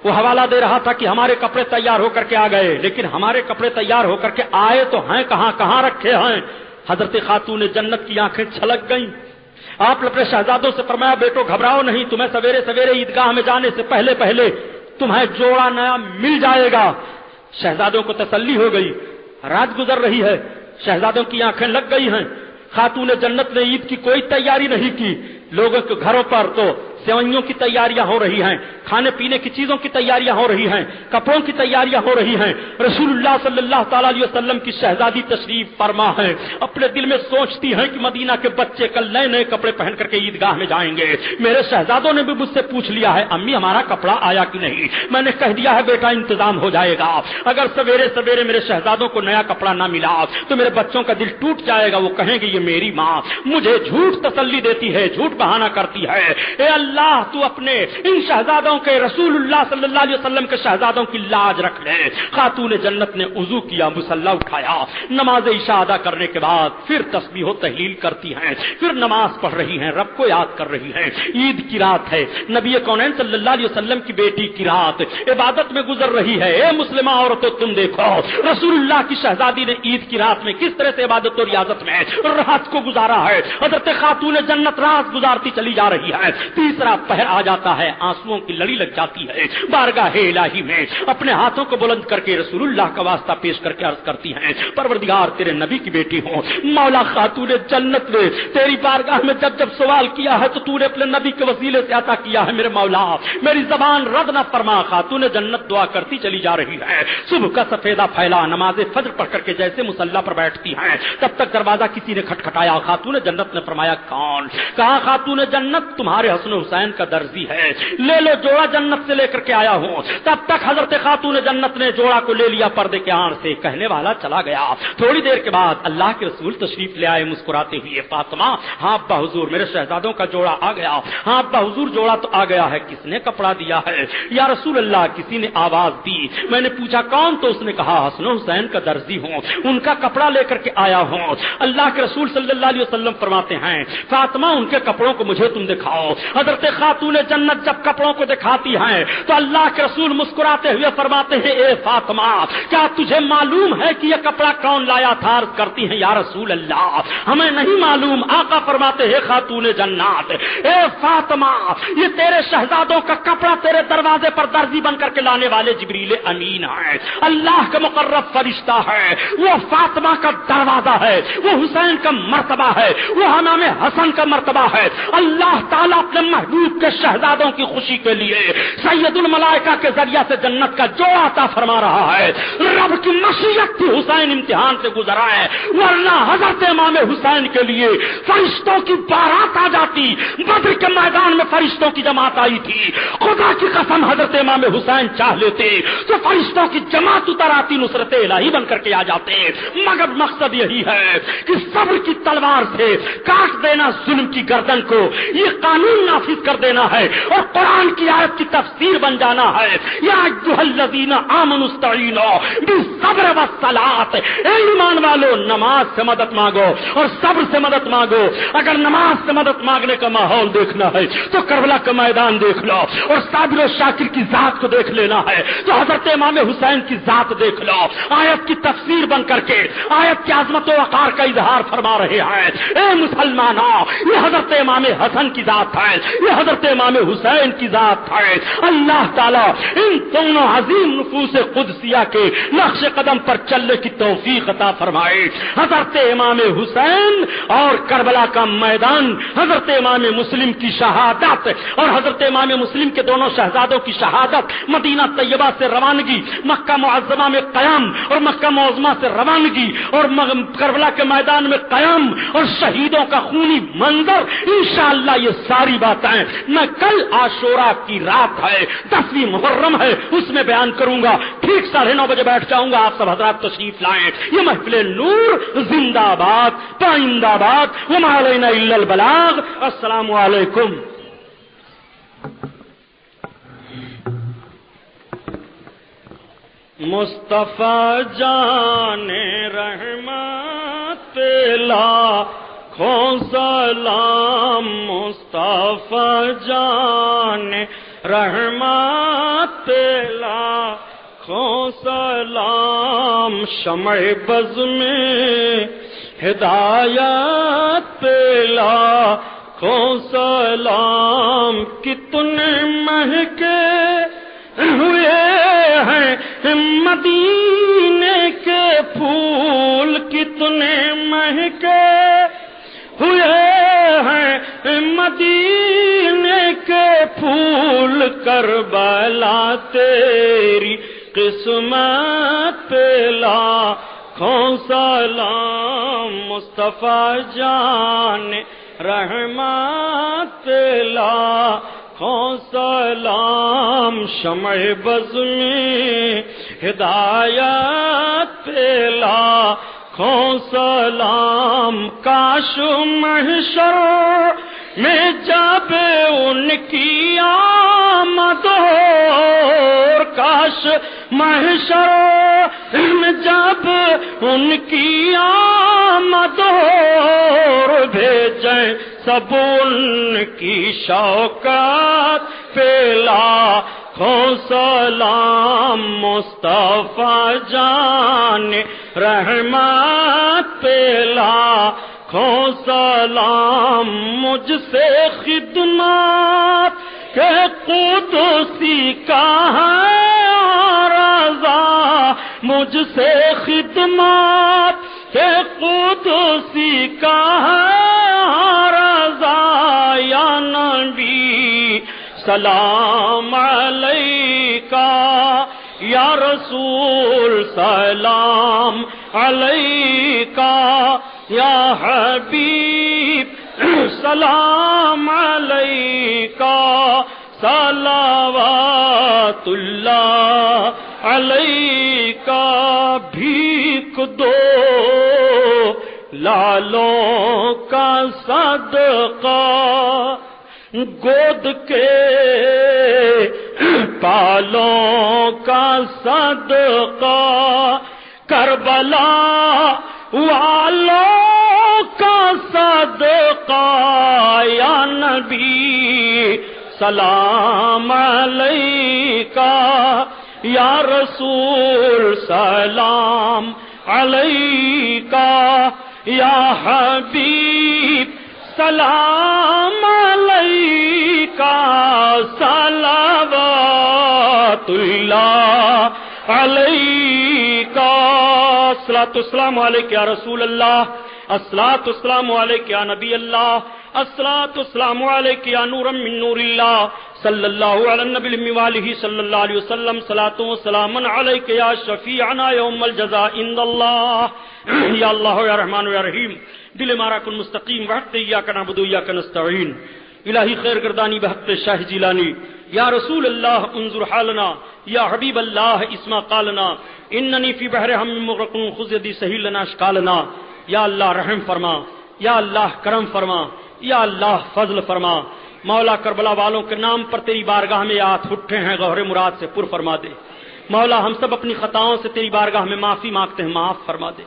وہ حوالہ دے رہا تھا کہ ہمارے کپڑے تیار ہو کر کے آ گئے، لیکن ہمارے کپڑے تیار ہو کر کے آئے تو ہیں کہاں، کہاں رکھے ہیں؟ حضرت خاتون جنت کی آنکھیں چھلک گئیں. آپ نے اپنے شہزادوں سے فرمایا بیٹو گھبراؤ نہیں, تمہیں سویرے سویرے عیدگاہ میں جانے سے پہلے پہلے تمہیں جوڑا نیا مل جائے گا. شہزادوں کو تسلی ہو گئی. رات گزر رہی ہے, شہزادوں کی آنکھیں لگ گئی ہیں. خاتون جنت نے عید کی کوئی تیاری نہیں کی. لوگوں کے گھروں پر تو سیوئیوں کی تیاریاں ہو رہی ہیں, کھانے پینے کی چیزوں کی تیاریاں ہو رہی ہیں, کپڑوں کی تیاریاں ہو رہی ہیں. رسول اللہ صلی اللہ تعالی علیہ وسلم کی شہزادی تشریف فرما ہے. اپنے دل میں سوچتی ہیں کہ مدینہ کے بچے کل نئے نئے کپڑے پہن کر کے عیدگاہ میں جائیں گے. میرے شہزادوں نے بھی مجھ سے پوچھ لیا ہے امی ہمارا کپڑا آیا کہ نہیں. میں نے کہہ دیا ہے بیٹا انتظام ہو جائے گا. اگر سویرے سویرے میرے شہزادوں کو نیا کپڑا نہ ملا تو میرے بچوں کا دل ٹوٹ جائے گا. وہ کہیں گے یہ میری ماں مجھے جھوٹ تسلی دیتی ہے, جھوٹ بہانہ کرتی ہے. اے اللہ تو اپنے ان شہزادوں کے, رسول اللہ صلی اللہ علیہ وسلم کے شہزادوں کی لاج رکھ لے. خاتون جنت نے وضو کیا, مصلی اٹھایا, نماز عشاء ادا کرنے کے بعد پھر تسبیح و تحلیل کرتی ہیں, پھر نماز پڑھ رہی ہیں, رب کو یاد کر رہی ہیں. عید کی رات ہے, نبی کونین صلی اللہ علیہ وسلم کی بیٹی کی رات عبادت میں گزر رہی ہے. اے مسلمہ عورتوں تم دیکھو رسول اللہ کی شہزادی نے عید کی رات میں کس طرح سے عبادت و ریاضت میں رات کو گزارا ہے. حضرت خاتون جنت رات گزارتی چلی جا رہی ہے. تیسرا پہر آ جاتا ہے, آنسوؤں کی لڑی لگ جاتی ہے. بارگاہ الہی میں اپنے ہاتھوں کو بلند کر کے رسول اللہ کا واسطہ پیش کر کے عرض کرتی ہیں پروردگار تیرے نبی کی بیٹی ہوں, مولا خاتون جنت نے تیری بارگاہ میں جب جب سوال کیا ہے تو تو نے اپنے نبی کے وسیلے سے عطا کیا ہے. میرے مولا میری زبان رد نہ فرما. خاتون جنت دعا کرتی چلی جا رہی ہے. صبح کا سفیدہ پھیلا, نماز فجر پڑھ کر کے جیسے مصلی پر بیٹھتی ہیں تب تک دروازہ کسی نے کھٹکھٹایا. خاتون جنت نے فرمایا کون؟ کہا خاتون جنت تمہارے حسن حسین کا درزی ہے, لے لو جوڑا جنت سے لے کر کے آیا ہوں. تب تک حضرت خاتون جنت نے جوڑا کو لے لیا پردے کے آڑ سے. کہنے والا چلا گیا. تھوڑی دیر کے بعد اللہ کے رسول تشریف لے آئے مسکراتے ہوئے. فاطمہ ہاں ابا حضور میرے شہزادوں کا جوڑا آ گیا. ہاں ابا حضور جوڑا تو آ گیا ہے, کس نے کپڑا دیا ہے؟ یا رسول اللہ کسی نے آواز دی. میں نے پوچھا کون؟ تو اس نے کہا حسن حسین کا درزی ہوں, ان کا کپڑا لے کر کے آیا ہوں. اللہ کے رسول صلی اللہ علیہ وسلم فرماتے ہیں فاطمہ ان کے کپڑوں کو مجھے تم دکھاؤ. حضرت خاتون جنت جب کپڑوں کو دکھاتی ہیں تو اللہ کے رسول مسکراتے ہوئے فرماتے ہیں اے فاطمہ کیا تجھے معلوم ہے کہ یہ کپڑا کون لایا تھا؟ عرض کرتی ہیں یا رسول اللہ ہمیں نہیں معلوم. آقا فرماتے ہیں خاتون جنات اے فاطمہ یہ تیرے شہزادوں کا کپڑا تیرے دروازے پر درزی بن کر کے لانے والے جبریل امین ہے, اللہ کا مقرب فرشتہ ہے. وہ فاطمہ کا دروازہ ہے, وہ حسین کا مرتبہ ہے, وہ حمام حسن کا مرتبہ ہے. اللہ تعالیٰ اپنے محبوب کے شہزادوں کی خوشی کے لیے سید الملائکہ کے ذریعہ سے جنت کا جوڑا عطا فرما رہا ہے. رب کی مشیت تھی حسین امتحان سے گزرا ہے, ورنہ حضرت امام حسین کے لیے فرشتوں کی بارات آ جاتی. بدر کے میدان میں فرشتوں کی جماعت آئی تھی. خدا کی قسم حضرت امام حسین چاہ لیتے تو فرشتوں کی جماعت اتر آتی, نصرت الہی بن کر کے آ جاتے. مگر مقصد یہی ہے کہ صبر کی تلوار سے کاٹ دینا ظلم کی گردن کو, یہ قانون نافذ کر دینا ہے اور قرآن کی آیت کی تفسیر بن جانا ہے. یا ایھا الذین آمنوا استعینوا بالصبر والصلاۃ, اے ایمان والو نماز سے مدد مانگو اور صبر سے مدد مانگو. اگر نماز سے مدد مانگنے کا ماحول دیکھنا ہے تو کربلا کا میدان دیکھ لو, اور صابر و شاکر کی ذات کو دیکھ لینا ہے تو حضرت امام حسین کی ذات دیکھ لو. آیت کی تفسیر بن کر کے آیت کی عظمت و وقار کا اظہار فرما رہے ہیں. اے مسلمانوں یہ حضرت امام حسن کی ذات ہے, یہ حضرت امام حسین کی ذات ہے. اللہ تعالیٰ ان دونوں عظیم نفوس قدسیہ کے نقش قدم پر چلنے کی توفیق عطا فرمائے. حضرت امام حسین اور کربلا کا میدان, حضرت امام مسلم کی شہادت اور حضرت امام مسلم کے دونوں شہزادوں کی شہادت, مدینہ طیبہ سے روانگی, مکہ معظمہ میں قیام اور مکہ معظمہ سے روانگی اور کربلا کے میدان میں قیام اور شہیدوں کا خونی منظر, انشاءاللہ یہ ساری باتیں میں کل عاشورہ کی رات ہے 10ویں محرم ہے اس میں بیان کروں گا. ٹھیک 9:30 بجے بیٹھ جاؤں گا. آپ سب حضرات تشریف لائیں. یہ محفل نور زندہ باد پائندہ باد, وما علینا الا البلاغ. السلام علیکم. مصطفیٰ جان رحمت لاکھوں سلام, مصطفیٰ جان رحمت لاکھوں سلام, شمع بز میں ہدایت کو سلام کتنے مہکے ہوئے ہیں مدینے کے پھول کتنے مہکے ہوئے ہیں مدینے کے پھول کربلا تیری قسمت پہ لاکھوں سلام مصطفیٰ جان رحمت پہ لاکھوں سلام شمع بز میں ہدایت پہ لاکھوں سلام کاش محشر میں جب ان کی آمد ہو کاش محشر میں جب ان کی آمد ہو بھیجیں سب ان کی شوکت پہ لاکھوں سلام مصطفیٰ جان رحمت پہ لاکھوں سلام مجھ سے خدمات کہ قدسی کا ہے رضا مجھ سے خدمات کہ قدسی کا ہے رضا یا نبی سلام علیکہ یا رسول سلام علیکہ یا حبیب سلام علیکہ صلوات اللہ علیکہ بھیک دو لالوں کا صدقہ گود کے پالوں کا صدقہ کربلا والوں کا صدقہ یا نبی سلام علیکہ یا رسول سلام علیکہ یا حبیب سلام علیکہ صلوات اللہ علیکہ الصلاۃ والسلام علیکہ یا رسول اللہ الصلاۃ والسلام علیکہ یا نبی اللہ الصلاۃ والسلام علیکہ یا نورا من نور اللہ صلی اللہ علی النبی الامی والہ صلی اللہ علیہ وسلم صلاۃ و سلام علیکہ یا شفیعنا یوم الجزاء عند اللہ یا اللہ یا رحمان یا رحیم دل مارا کن مستقیم وحق ایاک نعبد و ایاک نستعین الہی خیر گردانی بحق شاہ جیلانی یا رسول اللہ انظر حالنا یا حبیب اللہ اسما قالنا اننی فی بحر ہم مغرق خذ یدی سہیل لنا اشکالنا یا اللہ رحم فرما یا اللہ کرم فرما یا اللہ فضل فرما مولا کربلا والوں کے نام پر تیری بارگاہ میں ہاتھ اٹھے ہیں غور مراد سے پر فرما دے مولا ہم سب اپنی خطاؤں سے تیری بارگاہ میں معافی مانگتے ہیں معاف فرما دے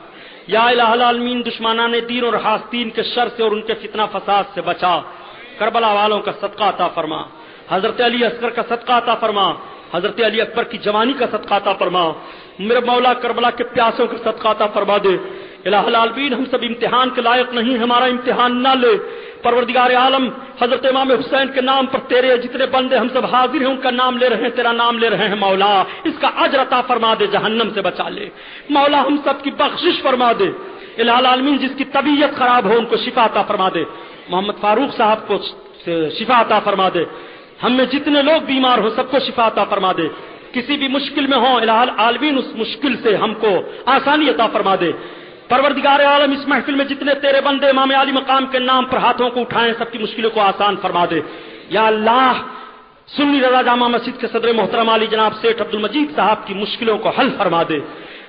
یا الہ العالمین دشمنان دین اور حاسدین کے شر سے اور ان کے فتنہ فساد سے بچا کربلا والوں کا صدقہ عطا فرما حضرت علی اصغر کا صدقہ عطا فرما حضرت علی اکبر کی جوانی کا صدقہ عطا فرما میرے مولا کربلا کے پیاسوں کا صدقہ عطا فرما دے الہ العالمین ہم سب امتحان کے لائق نہیں ہمارا امتحان نہ لے پروردگار عالم حضرت امام حسین کے نام پر تیرے جتنے بندے ہم سب حاضر ہیں ان کا نام لے رہے ہیں تیرا نام لے رہے ہیں مولا اس کا اجر عطا فرما دے جہنم سے بچا لے مولا ہم سب کی بخشش فرما دے الہ العالمین جس کی طبیعت خراب ہو ان کو شفا عطا فرما دے محمد فاروق صاحب کو شفا عطا فرما دے ہم میں جتنے لوگ بیمار ہو سب کو شفا عطا فرما دے کسی بھی مشکل میں ہوں الہ العالمین اس مشکل سے ہم کو آسانی عطا فرما دے پروردگار عالم اس محفل میں جتنے تیرے بندے امام علی مقام کے نام پر ہاتھوں کو اٹھائیں سب کی مشکلوں کو آسان فرما دے یا اللہ سنی رضا جامع مسجد کے صدر محترم علی جناب سیٹھ عبد المجید صاحب کی مشکلوں کو حل فرما دے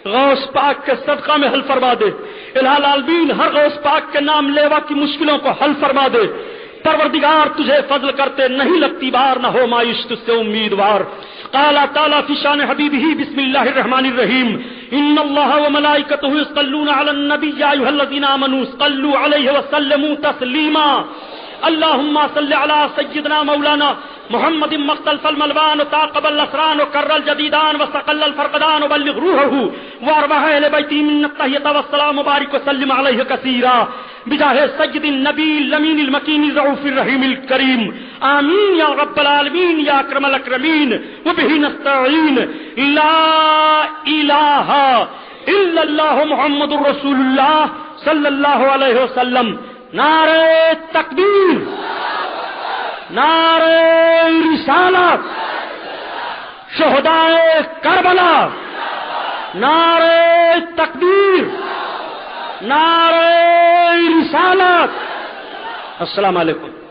غوث پاک کے صدقہ میں حل فرما دے الہ العالمین ہر غوث پاک کے نام لیوا کی مشکلوں کو حل فرما دے پروردگار تجھے فضل کرتے نہیں لگتی بار نہ ہو مایوس تجھ سے امیدوار قال تعالی فی شان حبیبہ بسم اللہ الرحمن الرحیم ان اللہ وملائکتہ یصلون علی النبی یا ایھا الذین آمنوا صلوا علیہ وسلموا تسلیما اللهم صل على سيدنا مولانا محمد مختلف الملوان وتاقب الاسران وكر الجديدان وسقل الفرقدان وبلغ روحه وارواح اهل بيته من التحية والسلام وبارك وسلم عليه كثيرا بجاه سيد النبي الامين المكين الرؤوف الرحيم الكريم آمين يا رب العالمين يا اكرم الاكرمين وبه نستعين لا اله الا الله محمد رسول الله صلی اللہ علیہ وسلم. نعرہ تکبیر، نعرہ رسالت، شہدائے کربلا، نعرہ تکبیر، نعرہ رسالت. السلام علیکم.